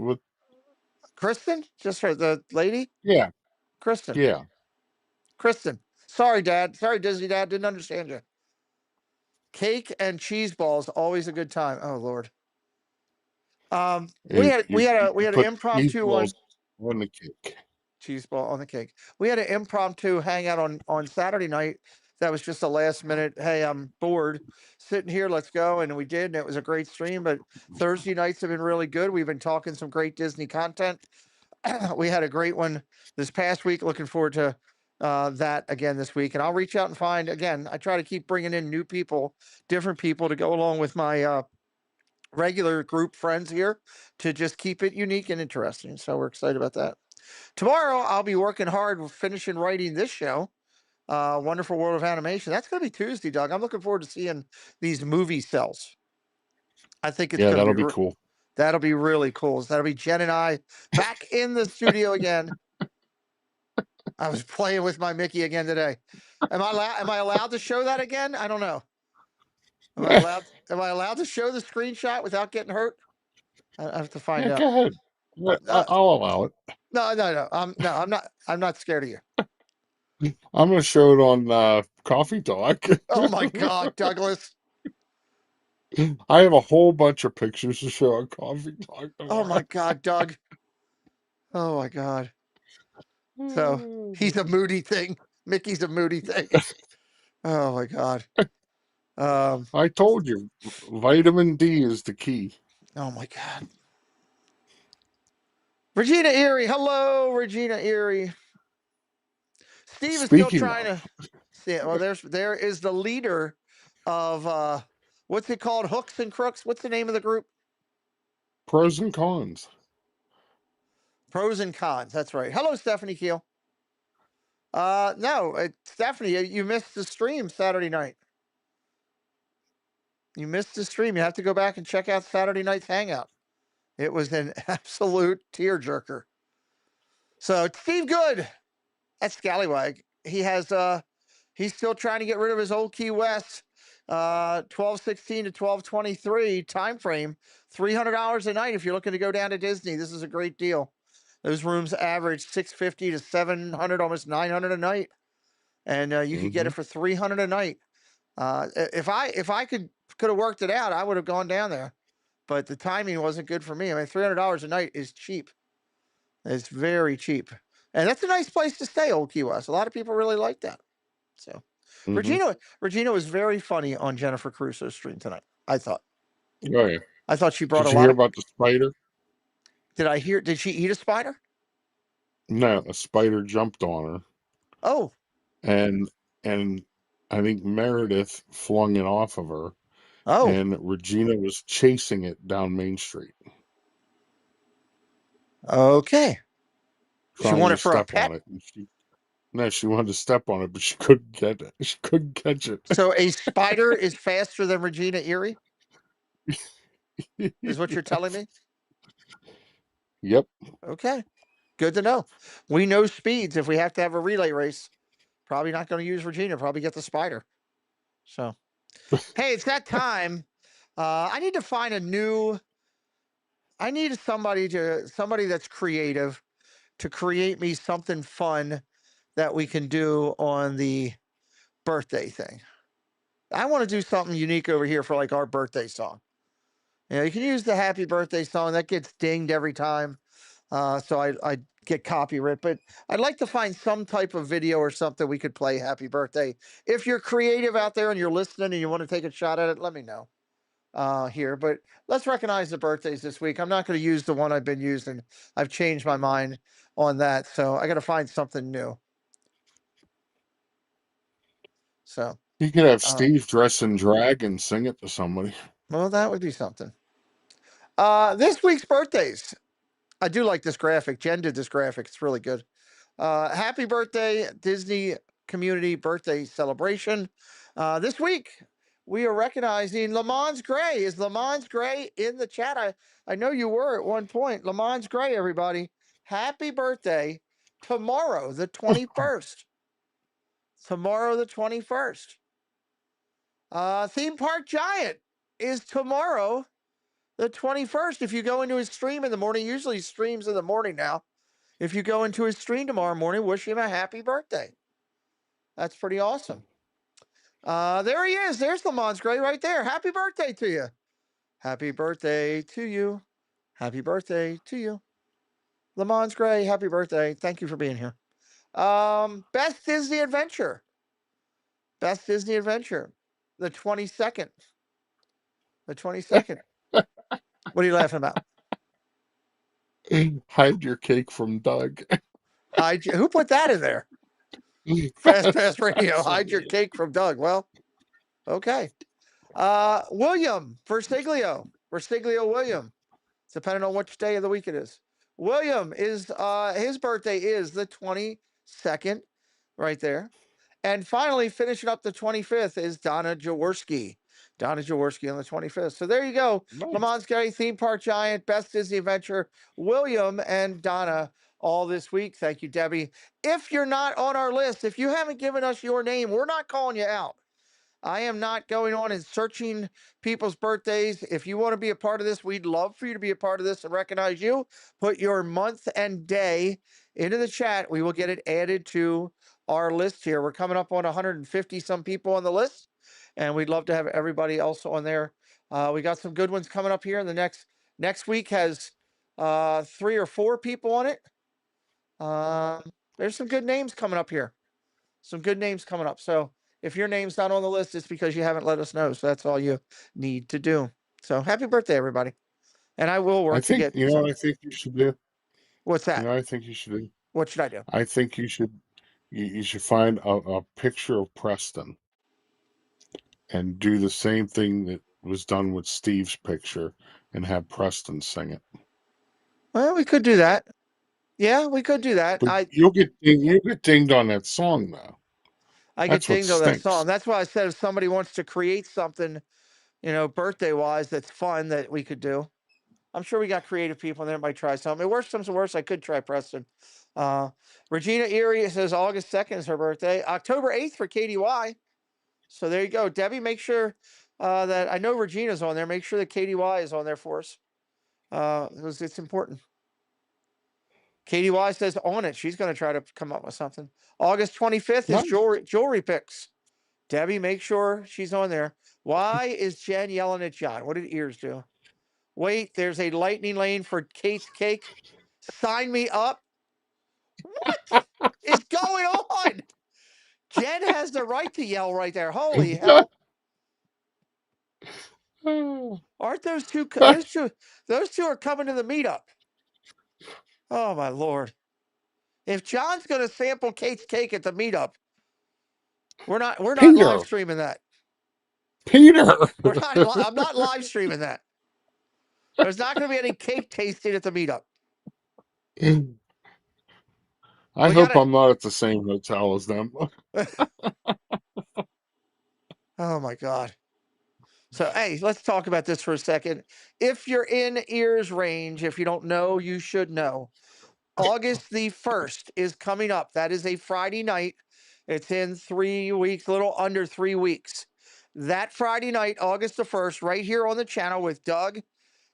Kristen? Just her, the lady? Yeah. Kristen. Yeah. Kristen. Sorry, Dad. Sorry, Disney Dad. Didn't understand you. Cake and cheese balls, always a good time. Oh Lord. We had an impromptu one. On the cake. Cheese ball on the cake. We had an impromptu hangout on Saturday night. That was just a last minute. Hey, I'm bored, sitting here. Let's go, and we did. And it was a great stream. But Thursday nights have been really good. We've been talking some great Disney content. We had a great one this past week. Looking forward to that again this week. And I'll reach out and find again. I try to keep bringing in new people, different people to go along with my regular group friends here to just keep it unique and interesting. So we're excited about that. Tomorrow I'll be working hard finishing writing this show, Wonderful World of Animation. That's going to be Tuesday, Doug. I'm looking forward to seeing these movie cells. I think it's that'll be cool. That'll be really cool. That'll be Jen and I back in the studio again. I was playing with my Mickey again today. Am I allowed to show that again? I don't know. Am I allowed to show the screenshot without getting hurt? I have to find out. Go ahead. I'll allow it. No. I'm not scared of you. I'm going to show it on Coffee Talk. Oh my God, Douglas. I have a whole bunch of pictures to show on Coffee Talk Oh my tomorrow. God, Doug. Oh my God. So he's a moody thing. Mickey's a moody thing. Oh my God. I told you, vitamin D is the key. Oh my God. Regina Erie. Hello, Regina Erie. Steve is still Speaking trying of, to see. Well, there is the leader of what's it called? Hooks and Crooks. What's the name of the group? pros and cons. Pros and Cons. That's right. Hello, Stephanie Keel. No, Stephanie, you missed the stream Saturday night. You missed the stream. You have to go back and check out Saturday night's hangout. It was an absolute tearjerker. So Steve Good, that scallywag, he's still trying to get rid of his old Key West 1216 to 1223 time frame, $300 a night if you're looking to go down to Disney. This is a great deal. Those rooms average 650 to 700, almost 900 a night, and you could get it for 300 a night. If I could have worked it out, I would have gone down there, but the timing wasn't good for me. I mean, $300 a night is cheap. It's very cheap, and that's a nice place to stay, Old Key West. A lot of people really like that. So, Regina was very funny on Jennifer Crusoe's stream tonight. I thought. Oh yeah. I thought she brought Did a you lot hear of. about the spider? Did she eat a spider? No, a spider jumped on her, Oh, and and I think Meredith flung it off of her, oh, and Regina was chasing it down Main Street, okay. She trying wanted to for a step on pet. it. No, she wanted to step on it, but she couldn't get it. She couldn't catch it. So a spider is faster than Regina Erie, is what you're telling me? Yep. Okay. Good to know. We know speeds. If we have to have a relay race, probably not going to use Regina, probably get the spider. So, hey, it's that time. I need to find I need somebody that's creative to create me something fun that we can do on the birthday thing. I want to do something unique over here for like our birthday song. You can use the happy birthday song that gets dinged every time. So I get copyright, but I'd like to find some type of video or something we could play happy birthday. If you're creative out there and you're listening and you want to take a shot at it, let me know here. But let's recognize the birthdays this week. I'm not going to use the one I've been using. I've changed my mind on that. So I got to find something new. So, You could have Steve dress in drag and sing it to somebody. well, that would be something. This week's birthdays. I do like this graphic. Jen did this graphic. It's really good. Happy birthday, Disney Community Birthday Celebration. This week, we are recognizing Lamont Gray. Is Lamont Gray in the chat? I know you were at one point. Lamont Gray, everybody. Happy birthday tomorrow, the 21st. Tomorrow, the 21st. Theme Park Giant is tomorrow, the 21st. If you go into his stream in the morning, usually streams in the morning now. If you go into his stream tomorrow morning, wish him a happy birthday. That's pretty awesome. There he is. There's Lamont Gray right there. Happy birthday to you. Happy birthday to you. Happy birthday to you. Lamont Gray, happy birthday. Thank you for being here. Best Disney Adventure. Best Disney Adventure. The 22nd. The 22nd. What are you laughing about? Hide your cake from Doug. Who put that in there? Fast Pass Radio. Hide your cake from Doug. Well, okay. William Versiglio. William. Depending on which day of the week it is. William is his birthday is the 22nd, right there. And finally, finishing up the 25th is Donna Jaworski. Donna Jaworski on the 25th. So there you go. Nice. Lamont Gray, Theme Park Giant, Best Disney Adventure, William and Donna all this week. Thank you, Debbie. If you're not on our list, if you haven't given us your name, we're not calling you out. I am not going on and searching people's birthdays. If you want to be a part of this, we'd love for you to be a part of this and recognize you. Put your month and day into the chat. We will get it added to our list here. We're coming up on 150 some people on the list, and we'd love to have everybody else on there. We got some good ones coming up here. In the next week has 3 or 4 people on it. There's some good names coming up here. Some good names coming up. So if your name's not on the list, it's because you haven't let us know. So that's all you need to do. So happy birthday, everybody. And I will I work to think, get you know some. what I think you should do? What's You that? know what I think you should do? What should I do? I think you should find a picture of Preston and do the same thing that was done with Steve's picture and have Preston sing it. Well, we could do that. Yeah, we could do that. But you'll get dinged on that song though. I get That's what dinged on that stinks. song. That's why I said if somebody wants to create something, birthday wise, that's fun that we could do. I'm sure we got creative people and they might try something. If worst comes to worst, I could try Preston. Regina Erie says August 2nd is her birthday. October 8th for KDY. So there you go. Debbie, make sure that I know Regina's on there. Make sure that KDY is on there for us. Because it's important. KDY says on it. She's going to try to come up with something. August 25th is Nice. jewelry picks. Debbie, make sure she's on there. Why is Jen yelling at John? What did ears do? Wait, there's a lightning lane for Kate's cake. Sign me up. What is going on? Jen has the right to yell right there. Holy hell. Aren't those two those two are coming to the meetup? Oh my Lord. If John's gonna sample Kate's cake at the meetup, we're not live Peter. streaming that. Peter. I'm not live streaming that. There's not gonna be any cake tasting at the meetup. I We hope gotta I'm not at the same hotel as them. Oh my God. So hey, let's talk about this for a second. If you're in ears range, if you don't know, you should know. August the 1st is coming up. That is a Friday night. It's in 3 weeks, a little under 3 weeks. That Friday night, August the 1st, right here on the channel with Doug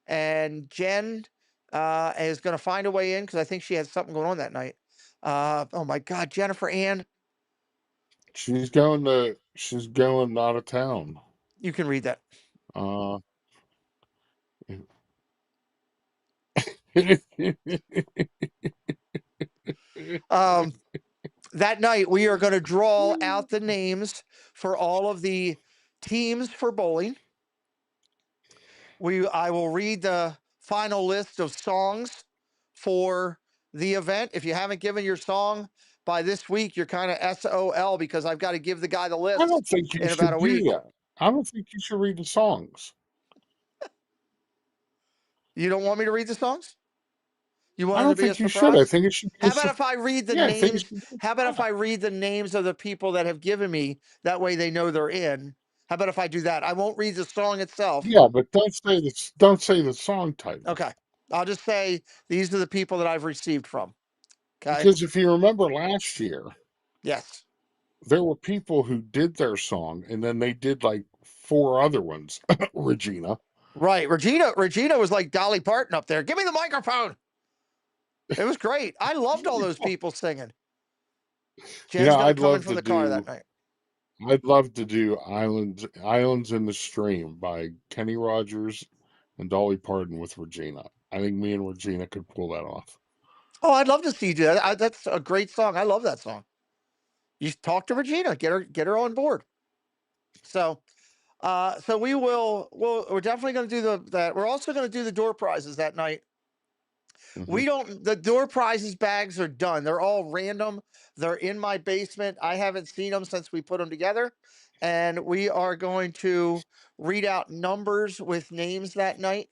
and Jen is going to find a way in because I think she has something going on that night. Oh my God, Jennifer Ann. She's going out of town. You can read that. Uh, That night, we are going to draw out the names for all of the teams for bowling. I will read the final list of songs for the event. If you haven't given your song by this week, you're kind of SOL because I've got to give the guy the I don't list think you in about should a do week. that. I don't think you should read the songs. You don't want me to read the songs? You I want it to don't be a think you should. I surprise? think it should be How about if I read the yeah, I think it names? should be How about if I read the names of the people that have given me? That way they know they're in. How about if I do that? I won't read the song itself. yeah, but don't say the song title. Okay. I'll just say these are the people that I've received from. Okay. Because if you remember last year, Yes. there were people who did their song and then they did like 4 other ones. Regina. Right. Regina was like Dolly Parton up there. Give me the microphone. It was great. I loved all those people singing. Jen's going to come in from the car that night. I'd love to do Islands in the Stream by Kenny Rogers and Dolly Parton with Regina. I think me and Regina could pull that off. Oh, I'd love to see you do that. That's a great song. I love that song. You talk to Regina, get her on board. So we're definitely going to do that. We're also going to do the door prizes that night. The door prizes bags are done. They're all random. They're in my basement. I haven't seen them since we put them together. And we are going to read out numbers with names that night.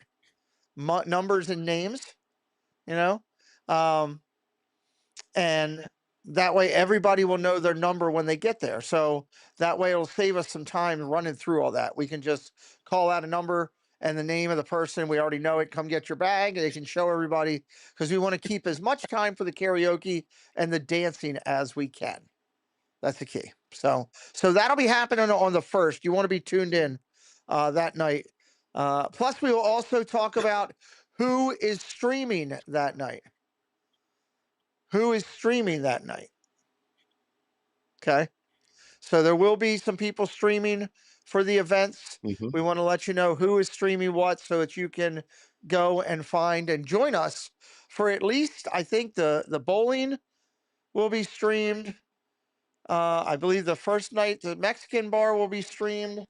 Numbers and names, you know? And that way everybody will know their number when they get there. So that way it'll save us some time running through all that. We can just call out a number and the name of the person. We already know it. Come get your bag. They can show everybody because we want to keep as much time for the karaoke and the dancing as we can. That's the key. So that'll be happening on the 1st. You want to be tuned in that night. Plus, we will also talk about who is streaming that night. Who is streaming that night? Okay. So there will be some people streaming for the events. Mhm. We want to let you know who is streaming what so that you can go and find and join us for at least, I think the bowling will be streamed. I believe the first night the Mexican bar will be streamed.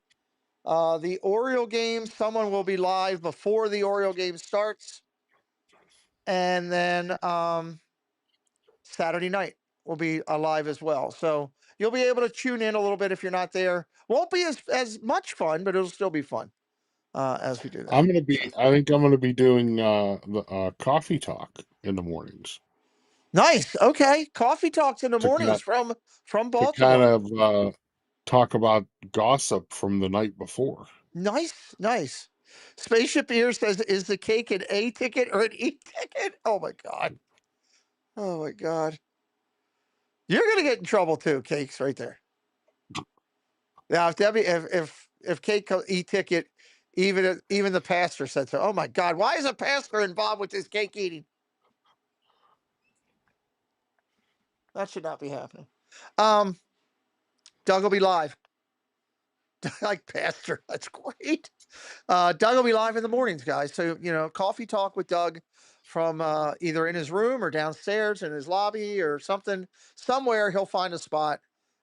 The Oriole game, someone will be live before the Oriole game starts. And then Saturday night will be alive as well. So you'll be able to tune in a little bit if you're not there. Won't be as much fun, but it'll still be fun as we do that. I'm gonna be. I think I'm gonna be doing the coffee talk in the mornings Nice. Okay. Coffee talks in the to mornings kind from to kind Baltimore. of talk about gossip from the night before. Nice, nice. Spaceship Ear says, "Is the cake an A ticket or an E ticket?" Oh my god. Oh my god. You're gonna get in trouble too, Cakes, right there. Now, if Debbie, if Kate e-ticket, even the pastor said so. Oh my God, why is a pastor involved with this cake eating? That should not be happening. Doug will be live. Like pastor, that's great. Doug will be live in the mornings, guys. So coffee talk with Doug from either in his room or downstairs in his lobby or something. Somewhere he'll find a spot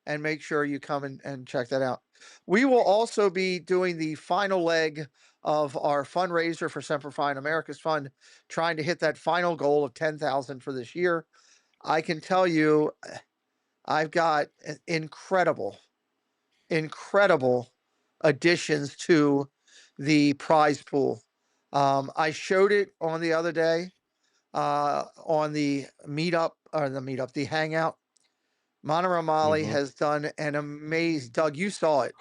and make sure you come and check that out. We will also be doing the final leg of our fundraiser for Semper Fi America's Fund, trying to hit that final goal of 10,000 for this year. I can tell you, I've got incredible additions to the prize pool. I showed it on the other day on the the hangout. Mana Ramali Mhm. has done an amazing. Doug, you saw it.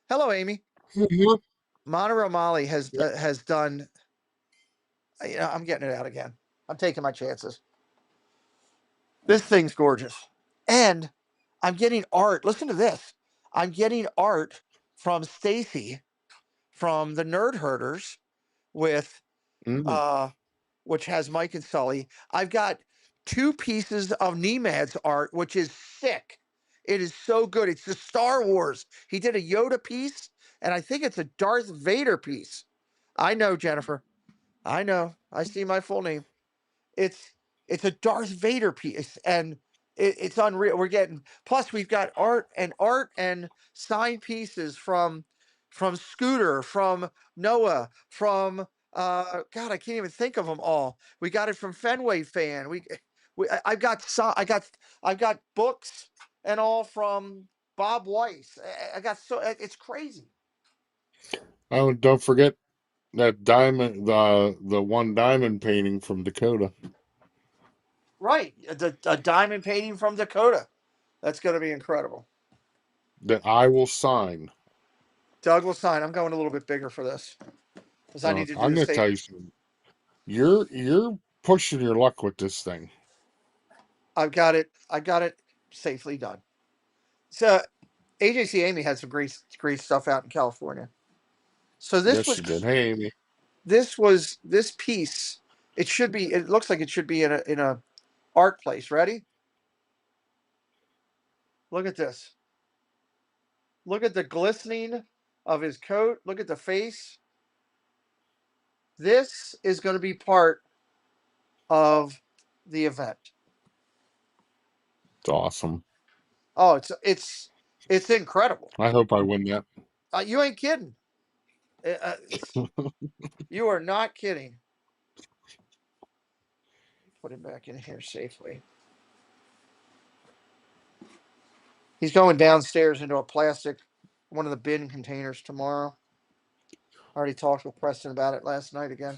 Hello, Amy. Mhm. Mana Ramali Yep. has done. I'm getting it out again. I'm taking my chances. This thing's gorgeous, and I'm getting art. Listen to this. I'm getting art from Stacy from the Nerd Herders with Mm. uh which has Mike and Sully. I've got 2 pieces of Nemad's art, which is sick. It is so good. It's the Star Wars. He did a Yoda piece, and I think it's a Darth Vader piece. I know, Jennifer. I know. I see my full name. It's it's a Darth Vader piece, and it's unreal. We're getting plus we've got art and signed pieces from Scooter, from Noah, from God, I can't even think of them all. We got it from Fenway Fan. I've got I've got books and all from Bob Weiss. I got so it's crazy. Oh, and don't forget that diamond, the one diamond painting from Dakota Right, a diamond painting from Dakota. That's going to be incredible. that I will sign. Doug will sign. I'm going a little bit bigger for this because I need to do I'm the gonna state. tell you something. You're pushing your luck with this thing. I've got it. I got it safely done. So AJC Amy had some great stuff out in California. So Yes, she did. Hey, Amy. this piece. It should be. It looks like it should be in a art place. Ready? Look at this. Look at the glistening of his coat. Look at the face. This is going to be part of the event. It's awesome. Oh, it's incredible. I hope I win that. You ain't kidding. You are not kidding. Put him back in here safely. He's going downstairs into a plastic, one of the bin containers tomorrow. I already talked with Preston about it last night again.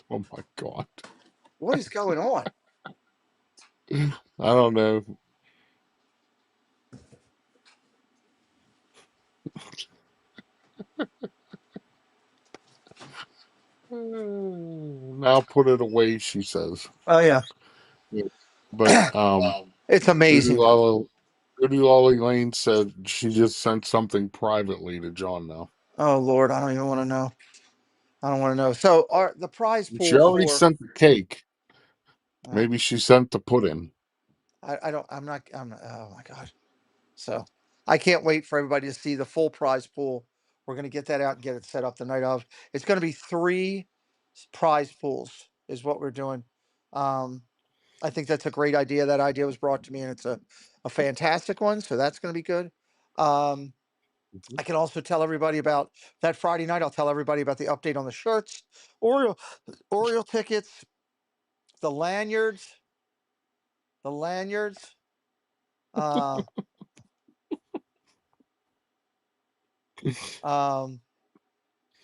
Oh my God. What is going on? I don't know. Now put it away, she says. Oh yeah, Yeah. But it's amazing. Goody Lolly Lane said she just sent something privately to John now. Oh Lord, I don't even want to know. I don't want to know. So the prize She pool already for sent the cake. uh, Maybe she sent the pudding. I'm not, oh my God. So I can't wait for everybody to see the full prize pool. We're going to get that out and get it set up the night of. It's going to be 3 prize pools, is what we're doing. I think that's a great idea. That idea was brought to me, and it's a fantastic one. So that's going to be good. Um, Mhm. I can also tell everybody about that Friday night. I'll tell everybody about the update on the shirts, Oriole, Oriole tickets, the lanyards, the lanyards. Uh, um,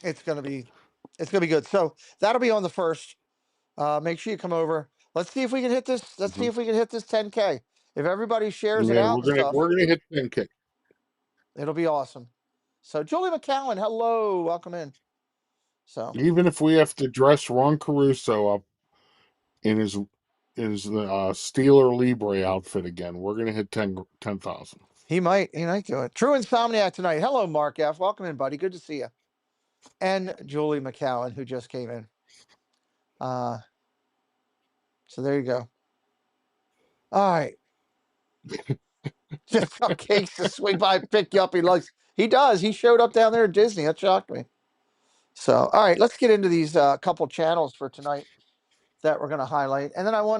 it's gonna be, it's gonna be good. So that'll be on the first. Make sure you come over. Let's see if we can hit this. Let's see Mhm. if we can hit this 10K. If everybody shares it Yeah, out and stuff, we're gonna hit 10K. it'll be awesome. So Julie McCowan, hello, welcome in. So Even if we have to dress Ron Caruso up in his Steeler Libre outfit again, we're gonna hit 10,000. he might do it. True Insomniac tonight. Hello, Mark F. Welcome in, buddy. Good to see you. And Julie McCowan, who just came in. Uh, so there you go. All right. Just cupcakes to swing by and pick you up. He does. He showed up down there at Disney. That shocked me. So, all right, let's get into these couple channels for tonight that we're going to highlight. And then I'm going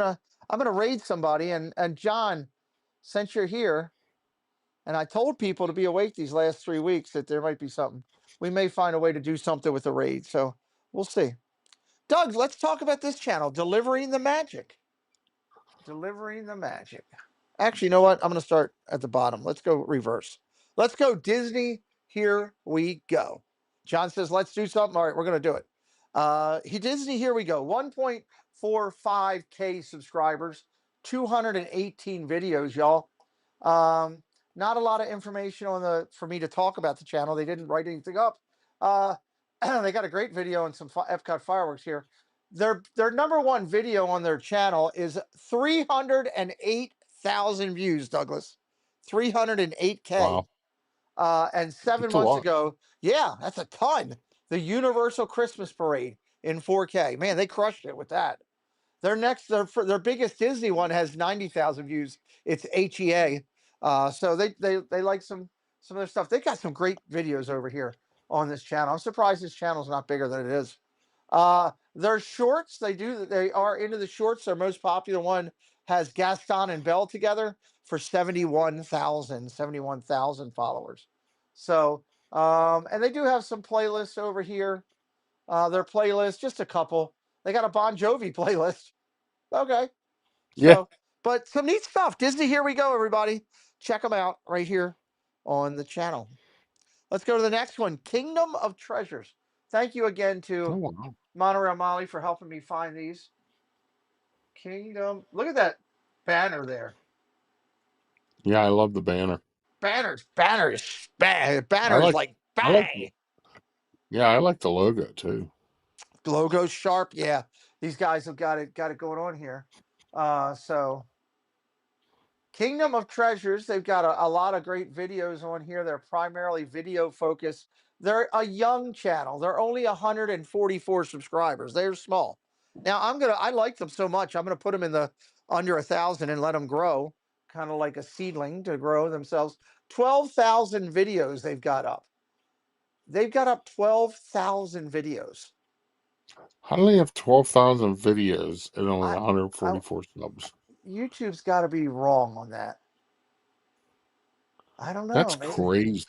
to raid somebody. And John, since you're here, and I told people to be awake these last 3 weeks that there might be something. We may find a way to do something with the raid. So we'll see. Doug, let's talk about this channel, Delivering the Magic. Delivering the Magic. Actually, you know what? I'm going to start at the bottom. Let's go reverse. Let's go Disney. Here we go. John says, let's do something. All right, we're going to do it. Disney, here we go. 1.45K subscribers, 218 videos, y'all. Not a lot of information for me to talk about the channel. They didn't write anything up. Uh, they got a great video and some Epcot fireworks here. Their number one video on their channel is 308,000 views, Douglas. 308K. Wow, And 7 that's a months lot. ago, yeah, that's a ton. The Universal Christmas Parade in 4K. Man, they crushed it with that. Their biggest Disney one has 90,000 views. It's HEA. So they like some of their stuff. They got some great videos over here on this channel. I'm surprised this channel's not bigger than it is. Their shorts, they are into the shorts. Their most popular one has Gaston and Belle together for 71,000 followers. So, and they do have some playlists over here. Their playlist, just a couple. They got a Bon Jovi playlist. Okay. Yeah, So, but some neat stuff. Disney, here we go, everybody. Check them out right here on the channel. Let's go to the next one, Kingdom of Treasures. Thank you again oh, to wow. Monorail Molly for helping me find these. Kingdom. Look at that banner there. Yeah, I love the banner. I Banners like like I like bang. yeah, I like the logo too. Logo sharp. Yeah, these guys have got it going on here. So Kingdom of Treasures, they've got a lot of great videos on here. They're primarily video focused. They're a young channel. They're only 144 subscribers. They're small. Now I like them so much. I'm gonna put them in the under 1,000 and let them grow, kind of like a seedling to grow themselves. 12,000 videos they've got up. They've got up 12,000 videos. How do they have 12,000 videos and only I, I 144 subs? YouTube's got to be wrong on that. I don't That's know. Maybe crazy.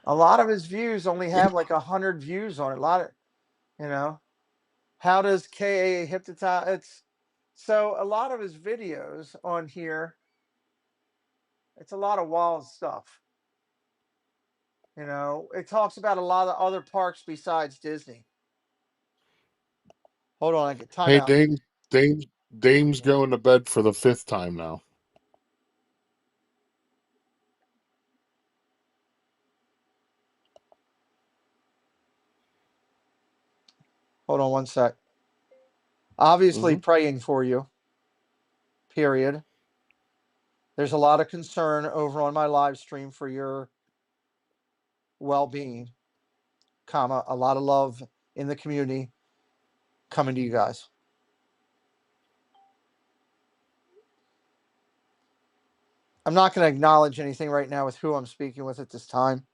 a lot of his views only have like 100 views on it. A lot of, you know, how does KA hypnotize? It's so a lot of his videos on here. It's a lot of wild stuff. It talks about a lot of other parks besides Disney. Hold on, I get time Hey, out. Dame's going to bed for the 5th time now. Hold on one sec. Obviously, Hmm. praying for you. Period. There's a lot of concern over on my live stream for your well-being, comma, a lot of love in the community coming to you guys. I'm not going to acknowledge anything right now with who I'm speaking with at this time.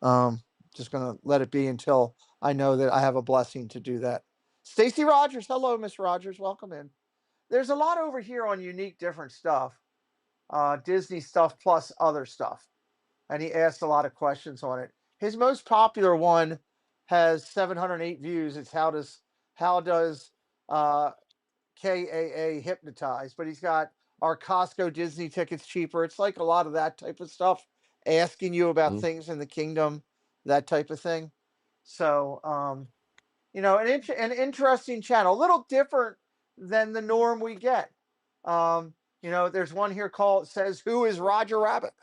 Um, just going to let it be until I know that I have a blessing to do that. Stacy Rogers, hello, Miss Rogers, welcome in. There's a lot over here on unique, different stuff, Disney stuff plus other stuff, and he asked a lot of questions on it. His most popular one has 708 views. It's how does uh, KAA hypnotize, but he's got our Costco Disney tickets cheaper. It's like a lot of that type of stuff, asking you about Mm. things in the kingdom, that type of thing. So, an interesting channel, a little different than the norm we get. There's one here called says, "Who is Roger Rabbit?"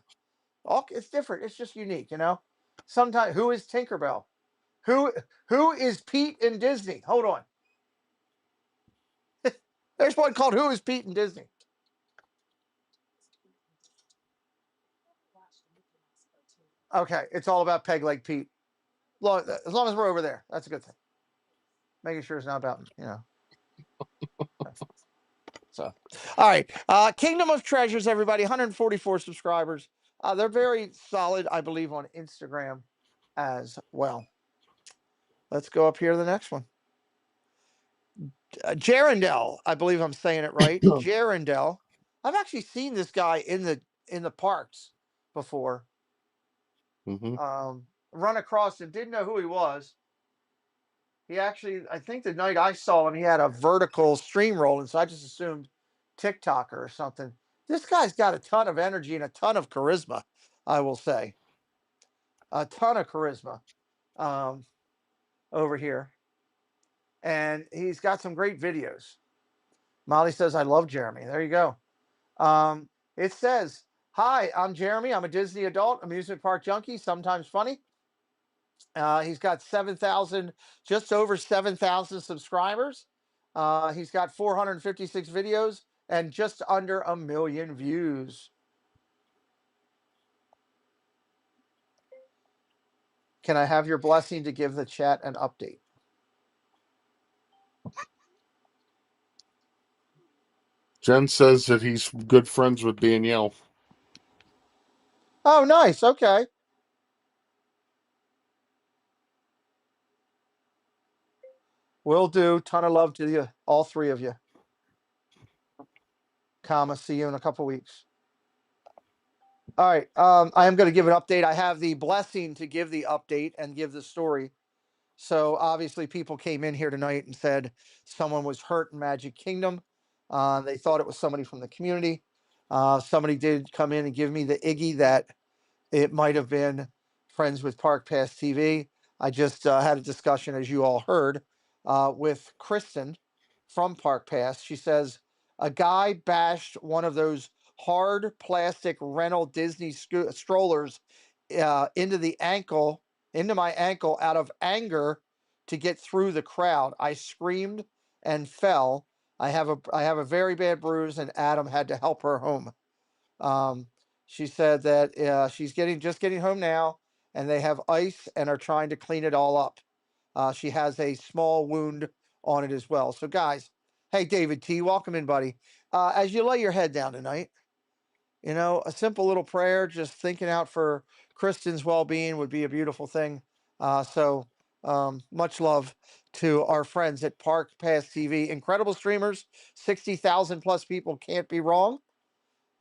It's different. It's just unique. Sometimes, who is Tinkerbell? Who who is Pete in Disney? Hold on. There's one called "Who is Pete in Disney?" Okay, it's all about Peg Leg Pete. As long as we're over there, that's a good thing. Making sure it's not about. So, all right. Kingdom of Treasures, everybody, 144 subscribers. They're very solid, I believe, on Instagram as well. Let's go up here to the next one. Jarendell, I believe I'm saying it right. Jarendell. I've actually seen this guy in the parks before. Mm-hmm. Run across him, didn't know who he was. He actually, I think the night I saw him, he had a vertical stream rolling, so I just assumed TikToker or something. This guy's got a ton of energy and a ton of charisma, I will say. A ton of charisma over here. And he's got some great videos. Molly says, I love Jeremy. There you go. It says, hi, I'm Jeremy. I'm a Disney adult, amusement park junkie, sometimes funny. He's got 7,000, just over 7,000 subscribers. He's got 456 videos and just under 1 million views. Can I have your blessing to give the chat an update? Jen says that he's good friends with Danielle. Oh, nice. Okay. Will do. Ton of love to you, all three of you. See you in a couple weeks. All right. I am going to give an update. I have the blessing to give the update and give the story. So obviously, people came in here tonight and said someone was hurt in Magic Kingdom. They thought it was somebody from the community. Somebody did come in and give me the Iggy that it might have been friends with Park Pass TV. I just had a discussion, as you all heard, with Kristen from Park Pass. She says a guy bashed one of those hard plastic rental Disney strollers into my ankle out of anger to get through the crowd. I screamed and fell. I have a very bad bruise, and Adam had to help her home. Um, she said that she's getting home now, and they have ice and are trying to clean it all up. She has a small wound on it as well. So, guys, hey, David T, welcome in, buddy. As you lay your head down tonight, a simple little prayer, just thinking out for Kristen's well-being would be a beautiful thing. Much love to our friends at Park Pass TV, incredible streamers, 60,000 plus people, can't be wrong.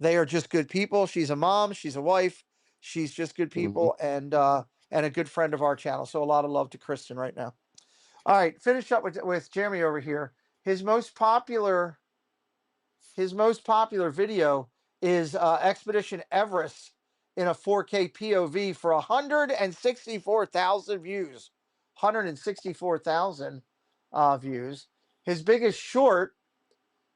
They are just good people. She's a mom. She's a wife. She's just good people, and a good friend of our channel. So a lot of love to Kristen right now. All right, finish up with Jeremy over here. His most popular video is Expedition Everest in a 4K POV for 164,000 views. 164,000 views. His biggest short.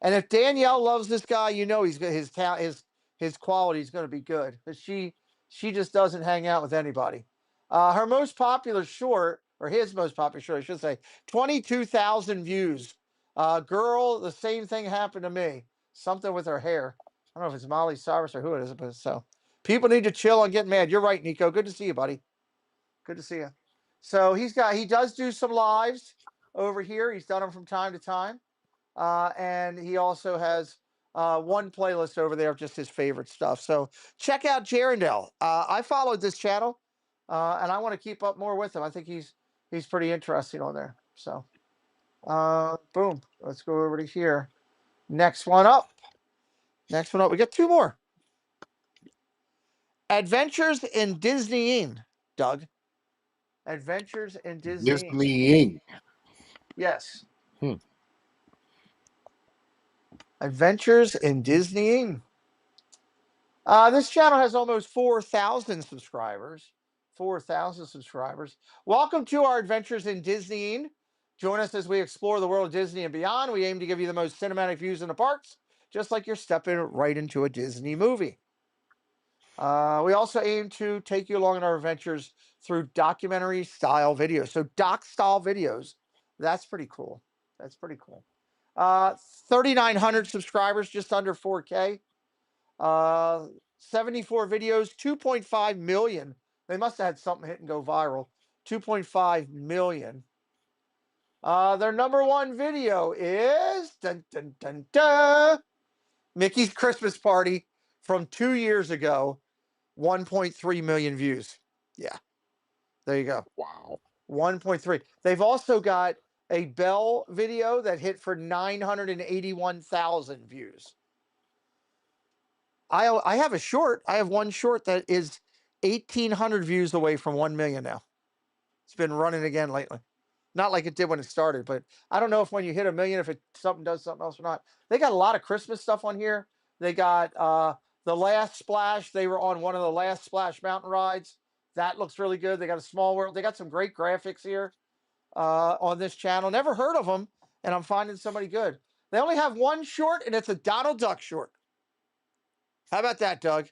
And if Danielle loves this guy, his quality is going to be good. But she just doesn't hang out with anybody. Her most popular short, or his most popular short, I should say, 22,000 views. Girl, the same thing happened to me. Something with her hair. I don't know if it's Molly Cyrus or who it is, but so people need to chill and get mad. You're right, Nico. Good to see you, buddy. Good to see you. So he does do some lives over here. He's done them from time to time. And he also has one playlist over there of just his favorite stuff. So check out Jarendale. I followed this channel, and I want to keep up more with him. I think he's pretty interesting on there. So, boom. Let's go over to here. Next one up. Next one up. We got two more. Adventures in Disneying, Doug. Adventures in Disneying. Disneying. Yes. Hmm. Adventures in Disneying. This channel has almost 4,000 subscribers. 4,000 subscribers. Welcome to our Adventures in Disneying. Join us as we explore the world of Disney and beyond. We aim to give you the most cinematic views in the parks, just like you're stepping right into a Disney movie. We also aim to take you along in our adventures through documentary style videos. So doc style videos. That's pretty cool. That's pretty cool. 3,900 subscribers, just under 4K. 74 videos, 2.5 million. They must have had something hit and go viral. 2.5 million. Their number one video is dun, dun, dun, dun, Mickey's Christmas Party from 2 years ago. 1.3 million views. Yeah. There you go. Wow. 1.3. They've also got a Belle video that hit for 981,000 views. I have a short. I have one short that is 1,800 views away from 1 million now. It's been running again lately. Not like it did when it started, but I don't know if when you hit 1 million, if something does something else or not. They got a lot of Christmas stuff on here. They got the Last Splash. They were on one of the Last Splash mountain rides. That looks really good. They got a Small World. They got some great graphics here on this channel. Never heard of them, and I'm finding somebody good. They only have one short, and it's a Donald Duck short. How about that, Doug?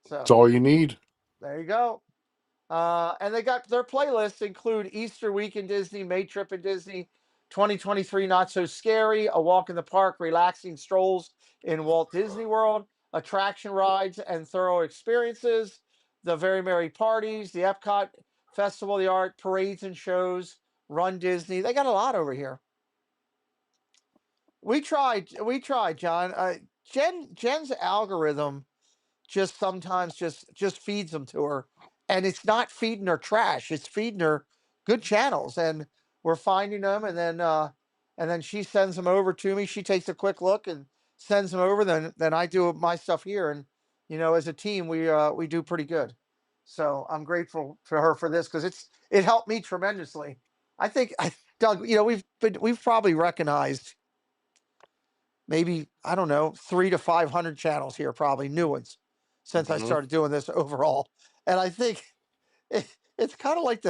So That's all you need. there you go. And they got their playlists include Easter Week in Disney, May Trip in Disney, 2023 Not So Scary, A Walk in the Park, Relaxing Strolls in Walt Disney World, Attraction Rides and Thorough Experiences, The Very Merry Parties, the Epcot Festival of the Art, Parades and Shows, Run Disney. They got a lot over here. We tried, John. Jen's algorithm just sometimes just feeds them to her, and it's not feeding her trash, it's feeding her good channels, and we're finding them, and then she sends them over to me. She takes a quick look and sends them over. Then I do my stuff here, and as a team we do pretty good. So I'm grateful for her for this, because it helped me tremendously. I think Doug, we've probably recognized maybe, I don't know, 300 to 500 channels here, probably new ones, since I started doing this overall. And I think it's kind of like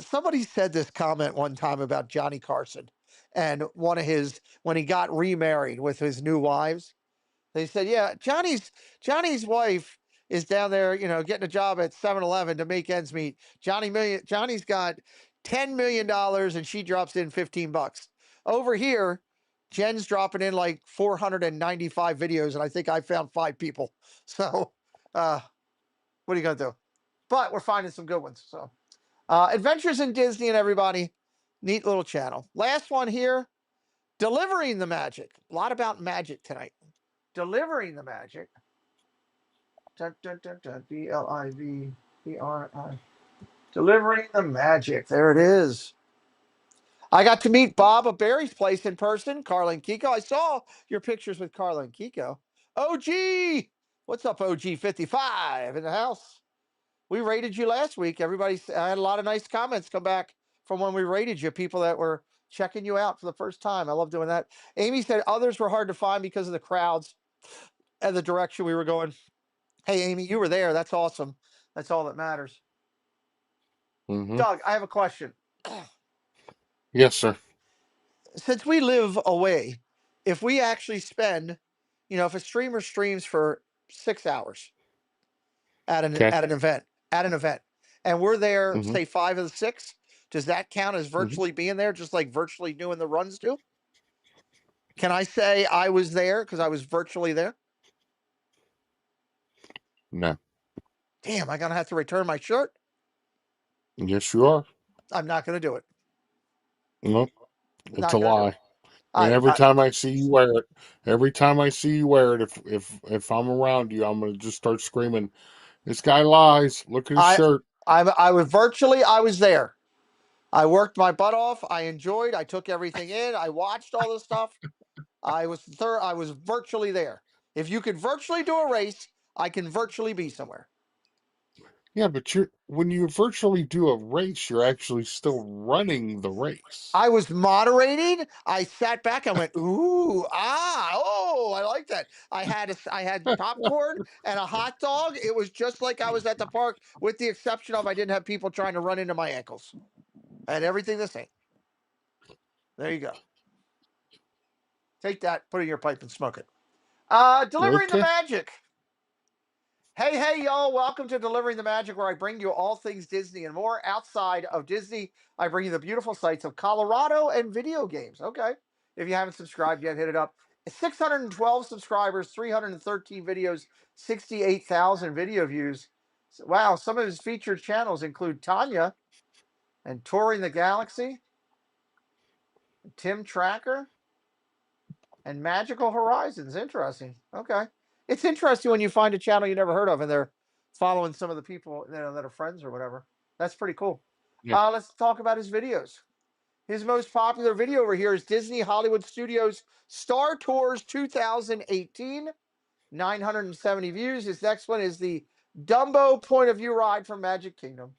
somebody said this comment one time about Johnny Carson and one of his, when he got remarried with his new wives. They said, yeah, Johnny's wife is down there, getting a job at 7-Eleven to make ends meet. Johnny's got $10 million and she drops in $15. Over here, Jen's dropping in like 495 videos, and I think I found 5 people. So, what are you gonna do? But we're finding some good ones. So, Adventures in Disney, and everybody, neat little channel. Last one here, Delivering the Magic. A lot about magic tonight. Delivering the Magic. Dun, dun, dun, dun, DLIVERI. Delivering the Magic. There it is. I got to meet Bob at Barry's place in person, Carla and Kiko. I saw your pictures with Carla and Kiko. OG! What's up, OG55 in the house? We rated you last week. I had a lot of nice comments come back from when we rated you, people that were checking you out for the first time. I love doing that. Amy said others were hard to find because of the crowds and the direction we were going. Hey, Amy, you were there. That's awesome. That's all that matters. Doug, I have a question. Yes, sir. Since we live away, if we actually spend, if a streamer streams for 6 hours at an event, and we're there, say 5 of the 6, does that count as virtually being there, just like virtually doing the runs do? Can I say I was there because I was virtually there? No. Damn, I'm gonna have to return my shirt. Yes, you are. I'm not gonna do it. Nope. It's a lie. And I, every I time I see you wear it, if I'm around you, I'm gonna just start screaming, "This guy lies! Look at his I shirt." I was virtually I was there. I worked my butt off. I enjoyed. I took everything in. I watched all the stuff. I was virtually there. If you could virtually do a race, I can virtually be somewhere. Yeah, but when you virtually do a race, you're actually still running the race. I was moderating. I sat back. I went, ooh, oh, I like that. I had popcorn and a hot dog. It was just like I was at the park, with the exception of I didn't have people trying to run into my ankles. I had everything the same. There you go. Take that, put it in your pipe and smoke it. Delivering the Okay. magic. Hey, y'all. Welcome to Delivering the Magic, where I bring you all things Disney and more. Outside of Disney, I bring you the beautiful sights of Colorado and video games. Okay. If you haven't subscribed yet, hit it up. 612 subscribers, 313 videos, 68,000 video views. Wow. Some of his featured channels include Tanya and Touring the Galaxy, Tim Tracker, and Magical Horizons. Interesting. Okay. It's interesting when you find a channel you never heard of and they're following some of the people, that are friends or whatever. That's pretty cool. Yeah. Let's talk about his videos. His most popular video over here is Disney Hollywood Studios Star Tours 2018, 970 views. His next one is the Dumbo point of view ride from Magic Kingdom.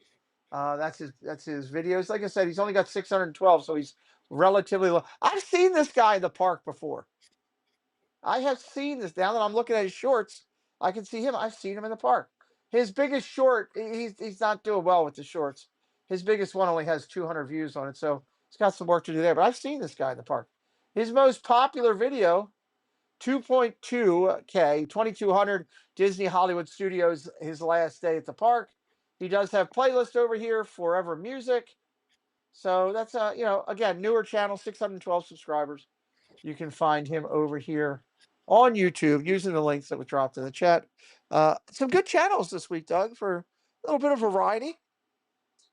That's his videos. Like I said, he's only got 612, so he's relatively low. I've seen this guy in the park before. I have seen this. Now that I'm looking at his shorts, I can see him. I've seen him in the park. His biggest short, he's not doing well with the shorts. His biggest one only has 200 views on it, so he's got some work to do there. But I've seen this guy in the park. His most popular video, 2.2K, 2,200 Disney Hollywood Studios, his last day at the park. He does have playlist over here, Forever Music. So that's again, newer channel, 612 subscribers. You can find him over here on YouTube using the links that were dropped in the chat. Some good channels this week, Doug, for a little bit of variety. A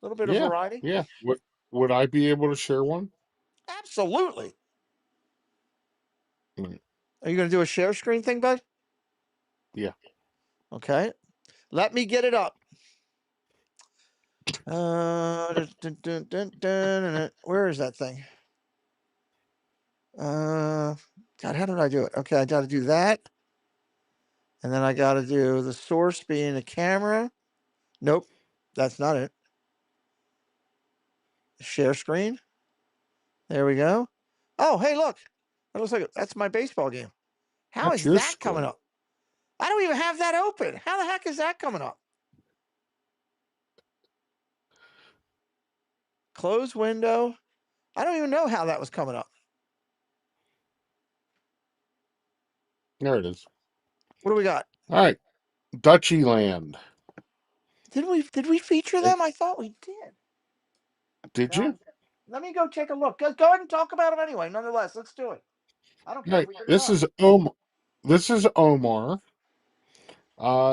little bit of Yeah. variety. Yeah. Would I be able to share one? Absolutely. Mm, Are you going to do a share screen thing, bud? Yeah. Okay. Let me get it up. Where is that thing? God, how did I do it? Okay, I got to do that. And then I got to do the source being the camera. Nope, that's not it. Share screen. There we go. Oh, hey, look. That looks like that's my baseball game. How That's is your that coming screen. up? I don't even have that open. How the heck is that coming up? Close window. I don't even know how that was coming up. There it is. What do we got? All right. Dutchyland. Did we feature them? I thought we did. Did Now, you? let me go take a look. Go ahead and talk about them anyway. Nonetheless, let's do it. I don't All care if right. we did or This not. is This is Omar.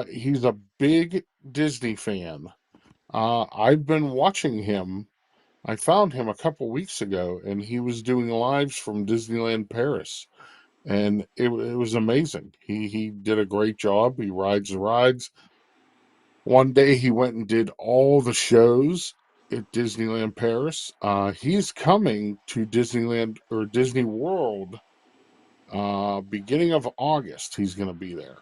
He's a big Disney fan. I've been watching him. I found him a couple weeks ago, and he was doing lives from Disneyland Paris, and it was amazing. He did a great job. He rides the rides. One day he went and did all the shows at Disneyland Paris. He's coming to Disneyland or Disney World beginning of August. He's going to be there.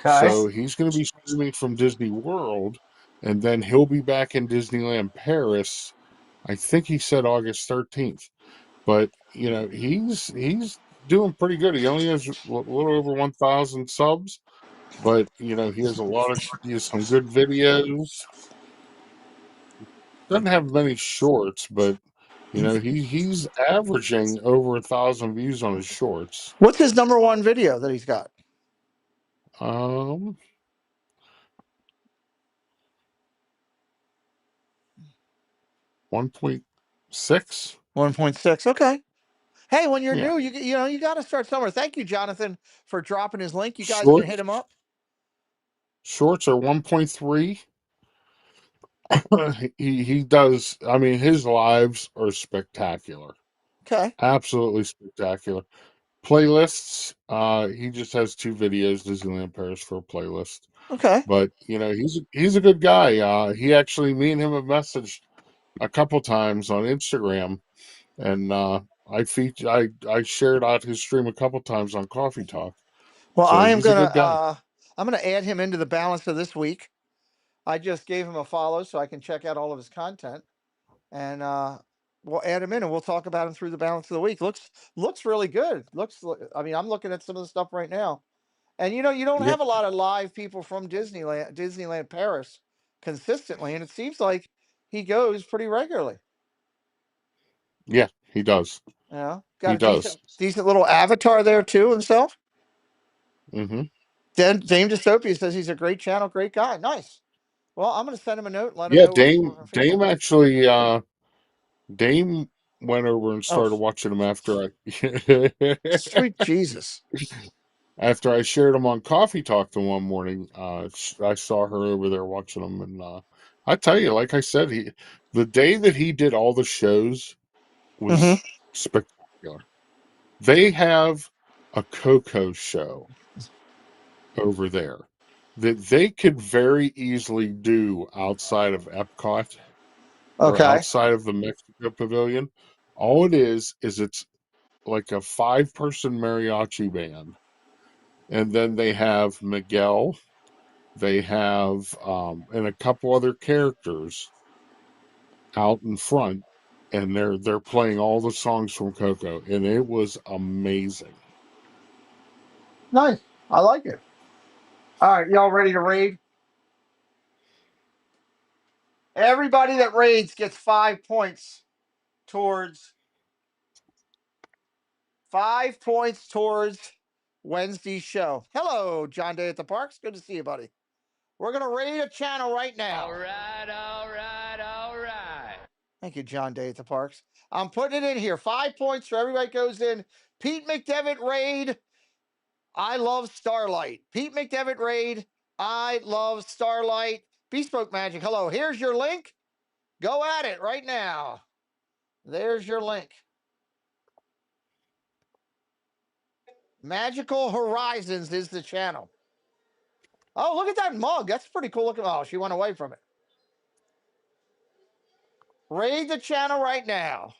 Okay. So he's going to be streaming from Disney World, and then he'll be back in Disneyland Paris. I think he said August 13th. But he's doing pretty good. He only has a little over 1,000 subs, but he has some good videos. Doesn't have many shorts, but he's averaging over 1,000 views on his shorts. What's his number one video that he's got? Um, 1.6. 1.6. Okay. Hey, when you're Yeah. new, you got to start somewhere. Thank you, Jonathan, for dropping his link. You guys can hit Shorts him up. shorts are 1.3. He does. I mean, his lives are spectacular. Okay. Absolutely spectacular. Playlists. He just has 2 videos, Disneyland Paris for a playlist. Okay. But he's a good guy. He actually, me and him have messaged a couple times on Instagram, and I shared out his stream a couple times on Coffee Talk. Well, So he's a good guy. I'm gonna add him into the balance of this week. I just gave him a follow so I can check out all of his content, and we'll add him in and we'll talk about him through the balance of the week. Looks really good. I mean, I'm looking at some of the stuff right now, and you don't Yeah, have a lot of live people from Disneyland Paris consistently, and it seems like he goes pretty regularly. yeah, he does. Got He a does. decent little avatar there too himself. Hmm. Dame Dystopia says he's a great channel, great guy. Nice. Well, I'm going to send him a note and let him Yeah, know Dame what our Dame feedback is. actually Dame went over and Oh, started watching him after I sweet Jesus. after I shared him on Coffee Talk the one morning. I saw her over there watching him, and I tell you, like I said, the day that he did all the shows Hmm. was spectacular. They have a Coco show over there that they could very easily do outside of Epcot or Okay. outside of the Mexico Pavilion. All it is it's like a 5-person mariachi band, and then they have Miguel, they have and a couple other characters out in front, and they're playing all the songs from Coco, and it was amazing. Nice. I like it. All right. Y'all ready to raid? Everybody that raids gets 5 points towards 5 points towards Wednesday's show. Hello, John Day at the Parks. Good to see you, buddy. We're going to raid a channel right now. All right, all right, all right. Thank you, John Day at the Parks. I'm putting it in here. 5 points for everybody that goes in. Pete McDevitt raid. I love Starlight. Pete McDevitt raid. I love Starlight. Bespoke Magic. Hello. Here's your link. Go at it right now. There's your link. Magical Horizons is the channel. Oh, look at that mug. That's pretty cool looking. Oh, she went away from it. Raid the channel right now.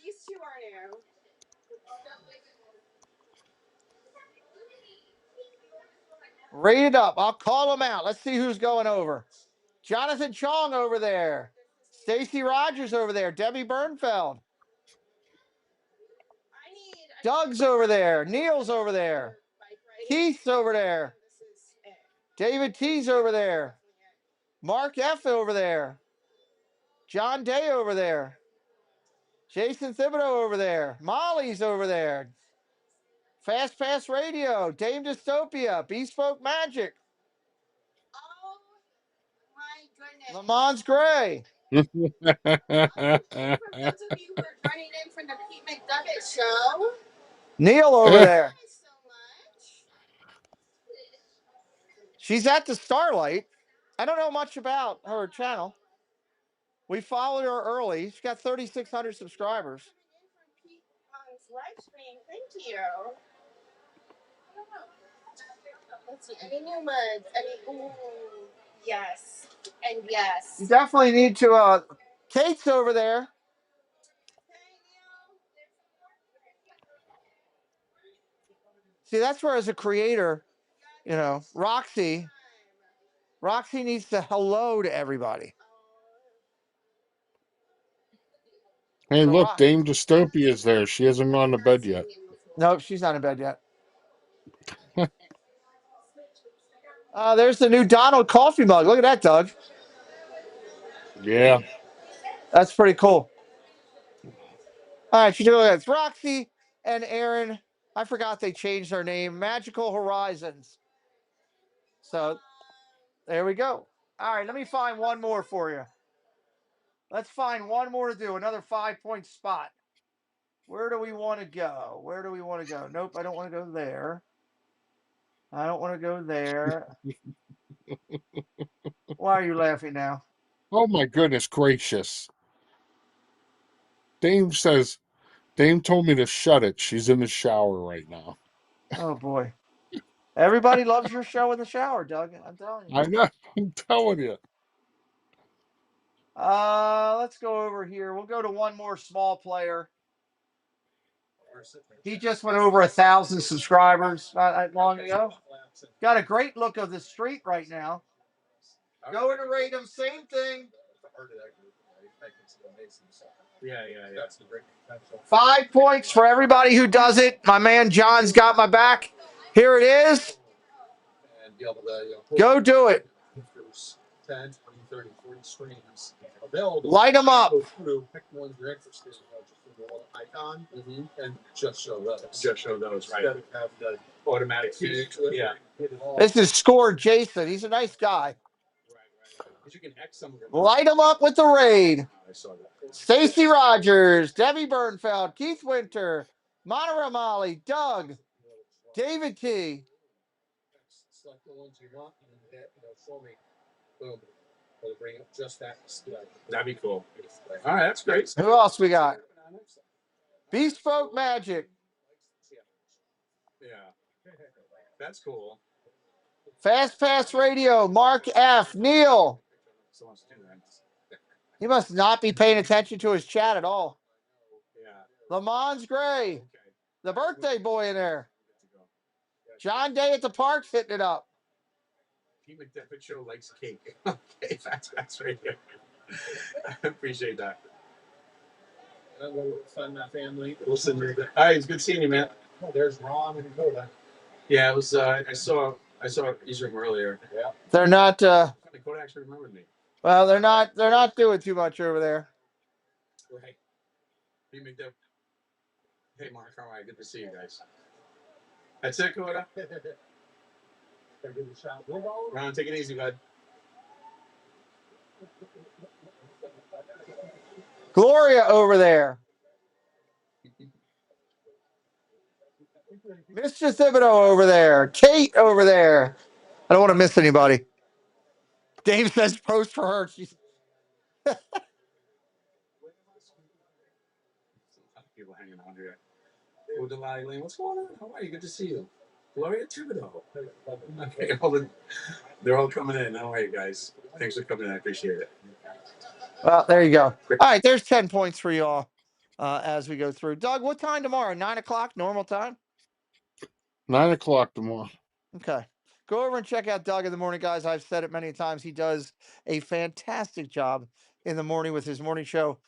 These two are new. Raid it up. I'll call them out. Let's see who's going over. Jonathan Chong over there. Stacy Rogers over there. Debbie Bernfeld. Doug's over there. Neil's over there. Keith's over there. David T's over there. Mark F over there. John Day over there. Jason Thibodeau over there. Molly's over there. Fast Pass Radio. Dame Dystopia. Bespoke Magic. Oh my goodness. Lamont's Gray. For those of you who are joining in from the Pete McDevitt show. Neil over there. Thank you so much. She's at the Starlight. I don't know much about her channel. We followed her early. She's got 3,600 subscribers. Live stream. Thank you. Let's see. Any new mugs? Ooh, yes. And yes. You definitely need to. Kate's over there. See, that's where, as a creator, Roxy needs to hello to everybody. Hey, So, look, Dame Dystopia is there. She hasn't gone to bed yet. Nope, she's not in bed yet. There's the new Donald coffee mug. Look at that, Doug. Yeah. That's pretty cool. All right, you do it. It's Roxy and Aaron. I forgot they changed their name. Magical Horizons. So there we go. All right, let me find one more for you. Let's find one more to do. Another 5-point spot. Where do we want to go? Where do we want to go? Nope, I don't want to go there. I don't want to go there. Why are you laughing now? Oh my goodness gracious. Dame told me to shut it. She's in the shower right now. Oh boy. Everybody loves your show in the shower, Doug. I'm telling you. I know. I'm telling you. Let's go over here. We'll go to one more small player. He just went over 1,000 subscribers not that long ago. Got a great look of the street right now. Go to rate him, same thing. Yeah. 5 points for everybody who does it. My man John's got my back. Here it is. Go do it. 10, 20, 30, 40 streams. Light them up. Go through, pick ones you're interested in, just a little icon, and just show those. Just show those, right? Instead of having the Automatic feed. Yeah. hit it all. This is Score Jason. He's a nice guy. Because you can X some of them. Light them up with the raid. I saw that. Stacy Rogers, Debbie Bernfeld, Keith Winter, Monterey Molly, Doug, David T. Select the ones you want, and then show me. Boom. It'll bring up just that display. That'd be cool. All right, that's great. Who else we got? Bespoke Magic, Yeah. That's cool. Fast Pass Radio, Mark F. Neil. So wants to do that. He must not be paying attention to his chat at all. Yeah. Lamons Gray, Okay. the birthday boy in there. John Day at the park's hitting it up. Pete McDevitt show likes cake. Okay, that's right here. I appreciate that. I'm going to fund my family. Listen, all right, it's good seeing you, man. Oh, there's Ron and Dakota. Yeah, it was. I saw Eastern earlier. Yeah. They're not. Dakota actually remembered me. Well, they're not. They're not doing too much over there. Right. Pete McDevitt. Hey, Mark, all right, good to see you guys. That's it, Dakota. Ron, take it easy, bud. Gloria over there. Mr. Thibodeau over there. Kate over there. I don't want to miss anybody. Dave says post for her. She's People hanging on here. Udalai Lane, what's going on? How are you? Good to see you. Gloria Thibodeau. Okay, they're all coming in. How are you guys? Thanks for coming in. I appreciate it. well, there you go. All right, there's 10 points for y'all as we go through. Doug, what time tomorrow? 9 o'clock, normal time? 9 o'clock tomorrow. Okay. Go over and check out Doug in the morning, guys. I've said it many times. He does a fantastic job in the morning with his morning show,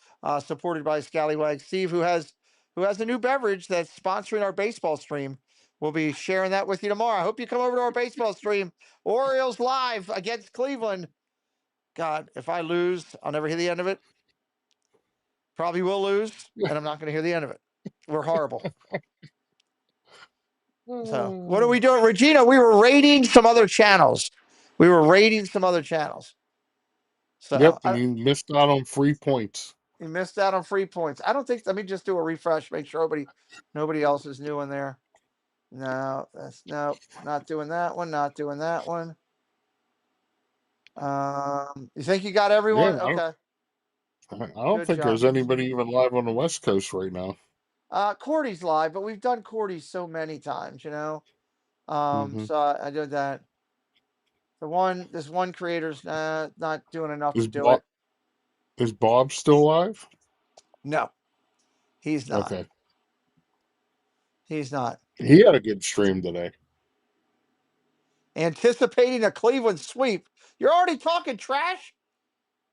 supported by Scallywag Steve, who has a new beverage that's sponsoring our baseball stream. We'll be sharing that with you tomorrow. I hope you come over to our baseball stream. Orioles live against Cleveland. God, if I lose, I'll never hear the end of it. Probably will lose, and I'm not going to hear the end of it. We're horrible. So, what are we doing? Regina, we were raiding some other channels. So, Yep, you missed out on free points. you missed out on free points. I don't think, let me just do a refresh, make sure nobody else is new in there. No, not doing that one, not doing that one. You think you got everyone? Yeah, okay. I don't Good think job. there's anybody even live on the West Coast right now. Cordy's live, but we've done Cordy so many times, you know. So I did that. This one creator's not doing enough to do it. Is Bob still live? No, he's not. Okay. He's not. He had a good stream today. Anticipating a Cleveland sweep. You're already talking trash?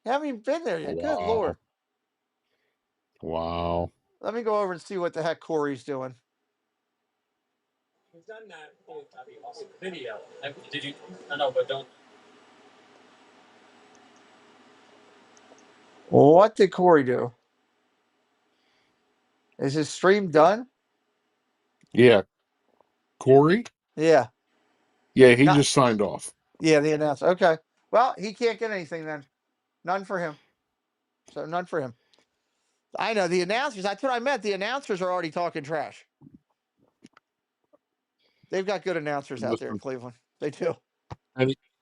You haven't even been there yet. Wow. Good Lord. Wow. Let me go over and see what the heck Corey's doing. We've done that video. Did you? No, but don't. What did Corey do? Is his stream done? Yeah. Corey? Yeah. Yeah, he just signed off. Yeah, the announcer. Okay. Well, he can't get anything then. None for him. So none for him. I know the announcers. That's what I meant. The announcers are already talking trash. They've got good announcers out there in Cleveland. They do.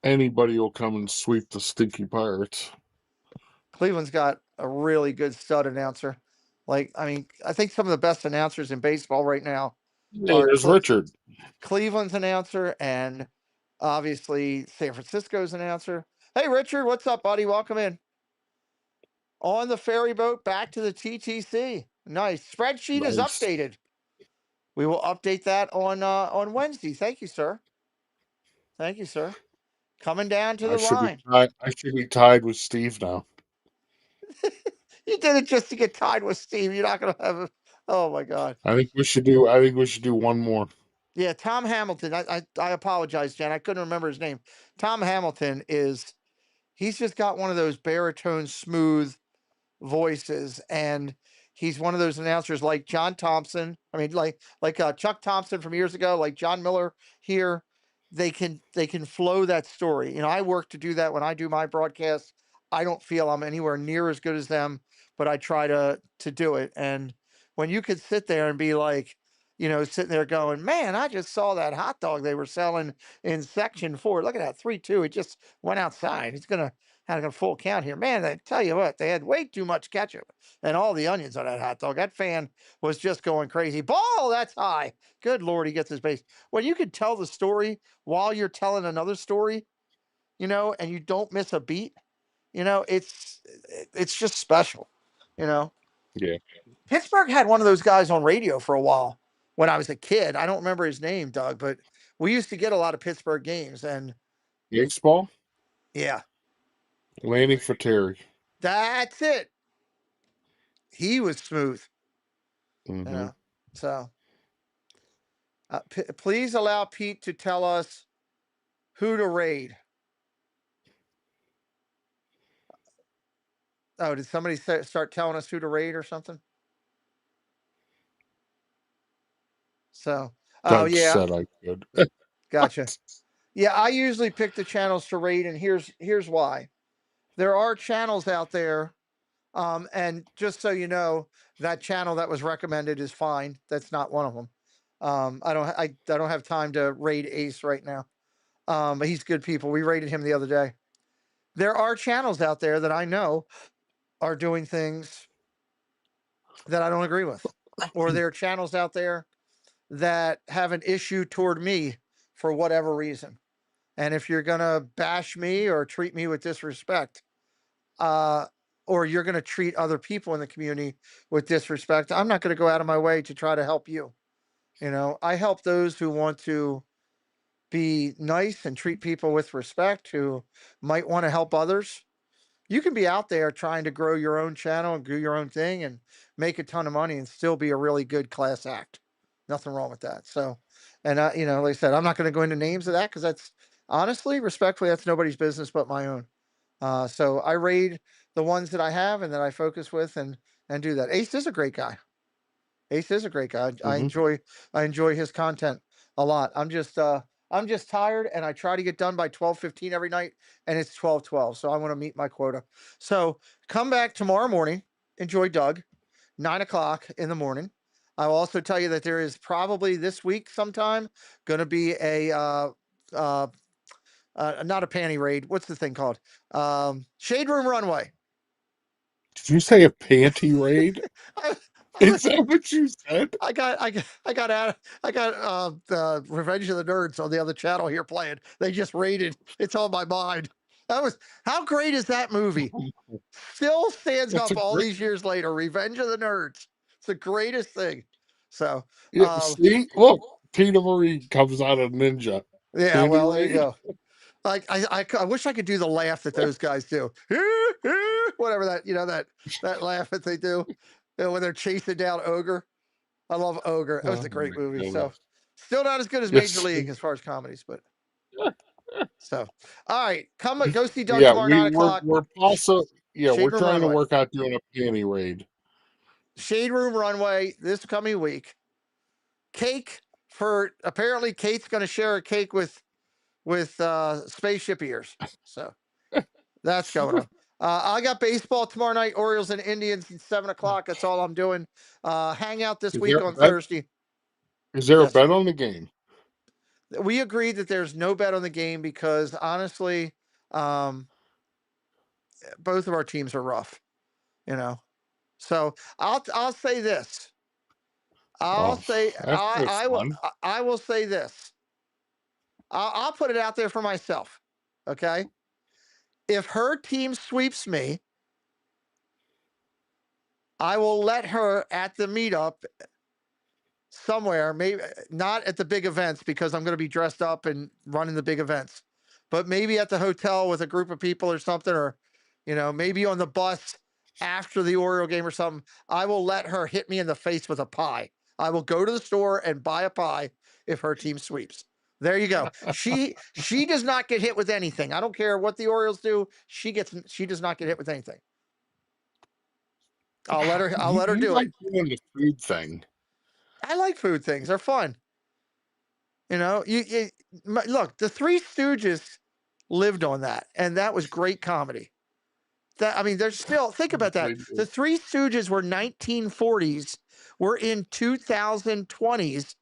Anybody will come and sweep the stinky Pirates. Cleveland's got a really good stud announcer. Like, I mean, I think some of the best announcers in baseball right now Hey, are there's Richard. Cleveland's announcer and obviously San Francisco's announcer. Hey, Richard, what's up, buddy? Welcome in. On the ferry boat back to the TTC. Nice. Spreadsheet is Nice. updated. We will update that on Wednesday. Thank you, sir. Thank you, sir. Coming down to I the should be line. tied. I should be tied with Steve now. You did it just to get tied with Steve. You're not gonna have a, oh my God. I think we should do. I think we should do one more. Yeah, Tom Hamilton. I apologize, Jen. I couldn't remember his name. Tom Hamilton he's just got one of those baritone smooth voices, and he's one of those announcers like John Thompson. I mean, like Chuck Thompson from years ago, like John Miller here. They can flow that story. You know, I work to do that when I do my broadcasts. I don't feel I'm anywhere near as good as them, but I try to do it. And when you could sit there and be like, you know, sitting there going, man, I just saw that hot dog they were selling in section 4. Look at that 3-2. It just went outside. He's gonna had a full count here. Man, I tell you what, they had way too much ketchup and all the onions on that hot dog. That fan was just going crazy. Ball, that's high. Good Lord, he gets his base. When you could tell the story while you're telling another story, you know, and you don't miss a beat, you know, it's just special, you know. Yeah. Pittsburgh had one of those guys on radio for a while when I was a kid. I don't remember his name, Doug, but we used to get a lot of Pittsburgh games, and Baseball. yeah, Landing for Terry. that's it. He was smooth. You Mm-hmm. know, so please allow Pete to tell us who to raid. Oh, did somebody start telling us who to raid or something? So, oh Doug yeah, said I could. gotcha. Yeah, I usually pick the channels to raid, and here's why. There are channels out there, and just so you know, that channel that was recommended is fine. That's not one of them. I don't have time to raid Ace right now. But he's good people. We raided him the other day. There are channels out there that I know are doing things that I don't agree with, or there are channels out there that have an issue toward me for whatever reason. And if you're gonna bash me or treat me with disrespect, uh, or you're gonna treat other people in the community with disrespect, I'm not gonna go out of my way to try to help you. You know, I help those who want to be nice and treat people with respect, who might want to help others. You can be out there trying to grow your own channel and do your own thing and make a ton of money and still be a really good class act. Nothing wrong with that. So, and you know, like I said, I'm not going to go into names of that because that's honestly, respectfully, that's nobody's business but my own. So I raid the ones that I have and that I focus with and do that. Ace is a great guy. Ace is a great guy. Mm-hmm. I enjoy his content a lot. I'm just tired and I try to get done by 12:15 every night and it's 12:12. So I want to meet my quota. So come back tomorrow morning. Enjoy Doug, 9 o'clock in the morning. I will also tell you that there is probably this week sometime going to be a uh, not a panty raid. What's the thing called? Shade Room Runway. Did you say a panty raid? I, Is that what you said? I got Revenge of the Nerds on the other channel here playing. They just raided. It's on my mind. That was how great is that movie? Still stands That's up a all great. these years later. Revenge of the Nerds. It's the greatest thing. So Yeah, see, look, Tina Marie comes out a ninja. yeah, Panty well there you raid. go. Like I wish I could do the laugh that those guys do. Whatever that that laugh that they do, when they're chasing down Ogre. I love Ogre. It was Oh a great my movie. So goodness. still not as good as Major Yes. League as far as comedies, but so all right. Go see Doug Yeah, tomorrow, 9 o'clock. we're also Shade we're Room trying to Runway. work out doing a panty raid. Shade Room Runway this coming week. Cake for apparently Kate's gonna share a cake with spaceship ears. So that's going on. I got baseball tomorrow night, Orioles and Indians at 7 o'clock. That's all I'm doing. Hang out this Is week there a on bet? Thursday. Is there a Yes. bet on the game? We agreed that there's no bet on the game because honestly, both of our teams are rough, you know. So I'll say this. Oh, that's fun. I will say this. I'll put it out there for myself. Okay. If her team sweeps me, I will let her at the meetup somewhere, maybe not at the big events because I'm going to be dressed up and running the big events, but maybe at the hotel with a group of people or something, or, maybe on the bus after the Oriole game or something. I will let her hit me in the face with a pie. I will go to the store and buy a pie if her team sweeps. There you go. She does not get hit with anything. I don't care what the Orioles do. She does not get hit with anything. I'll let her You do like it. doing the food thing. I like food things. They're fun. Look, the Three Stooges lived on that, and that was great comedy. There's still, think about that. The Three Stooges were 1940s. We're in 2020s.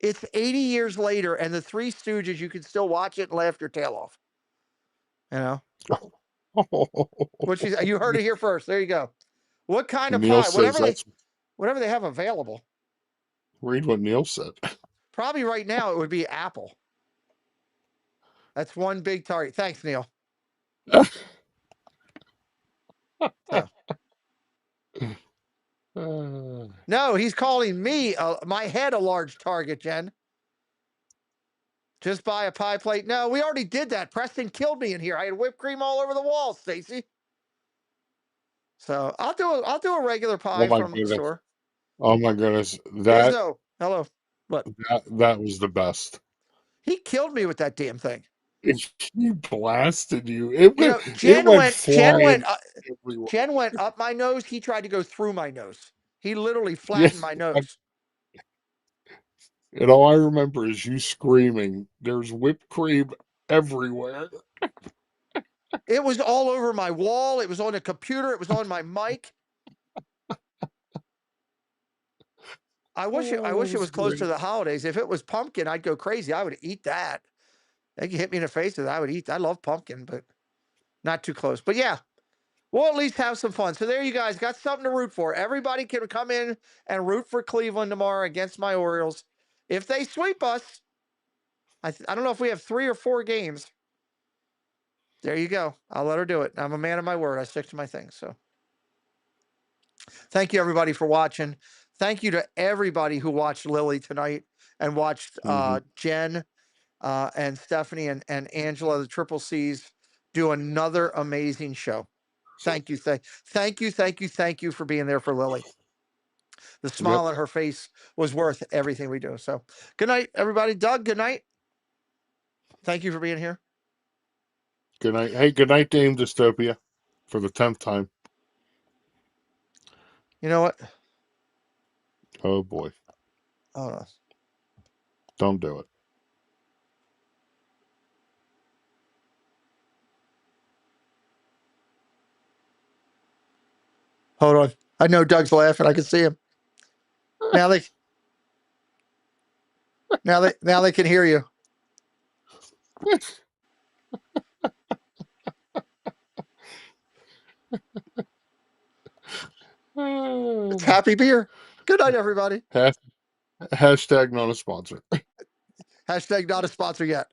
It's 80 years later, and the Three Stooges, you can still watch it and laugh your tail off. You heard it here first. There you go. What kind of Neil pie? says Whatever they have available. read what Neil said. Probably right now it would be apple. That's one big target. Thanks, Neil. So. No, he's calling me my head a large target, Jen. Just buy a pie plate. No, we already did that. Preston killed me in here. I had whipped cream all over the wall, Stacy. So I'll do a regular pie from the store. Oh my goodness. Hello. What? That was the best. He killed me with that damn thing. He blasted you. It went flying everywhere. Jen went up my nose. He tried to go through my nose. He literally flattened my nose. And all I remember is you screaming, "There's whipped cream everywhere." It was all over my wall. It was on the computer. It was on my mic. I wish it was close to the holidays. If it was pumpkin, I'd go crazy. I would eat that. They could hit me in the face with that. I would eat. I love pumpkin, but not too close. But yeah, we'll at least have some fun. So there you guys got something to root for. Everybody can come in and root for Cleveland tomorrow against my Orioles. If they sweep us, I don't know if we have 3 or 4 games. There you go. I'll let her do it. I'm a man of my word. I stick to my things. So thank you, everybody, for watching. Thank you to everybody who watched Lily tonight and watched Jen and Stephanie and Angela, the Triple C's, do another amazing show. Thank you. Thank you for being there for Lily. The smile on her face was worth everything we do. So good night, everybody. Doug, good night. Thank you for being here. Good night. Hey, good night, Dame Dystopia, for the 10th time. You know what? Oh, boy. Oh, no. Don't do it. Hold on. I know Doug's laughing. I can see him. Now they can hear you. It's happy beer. Good night, everybody. Hashtag not a sponsor. Hashtag not a sponsor yet.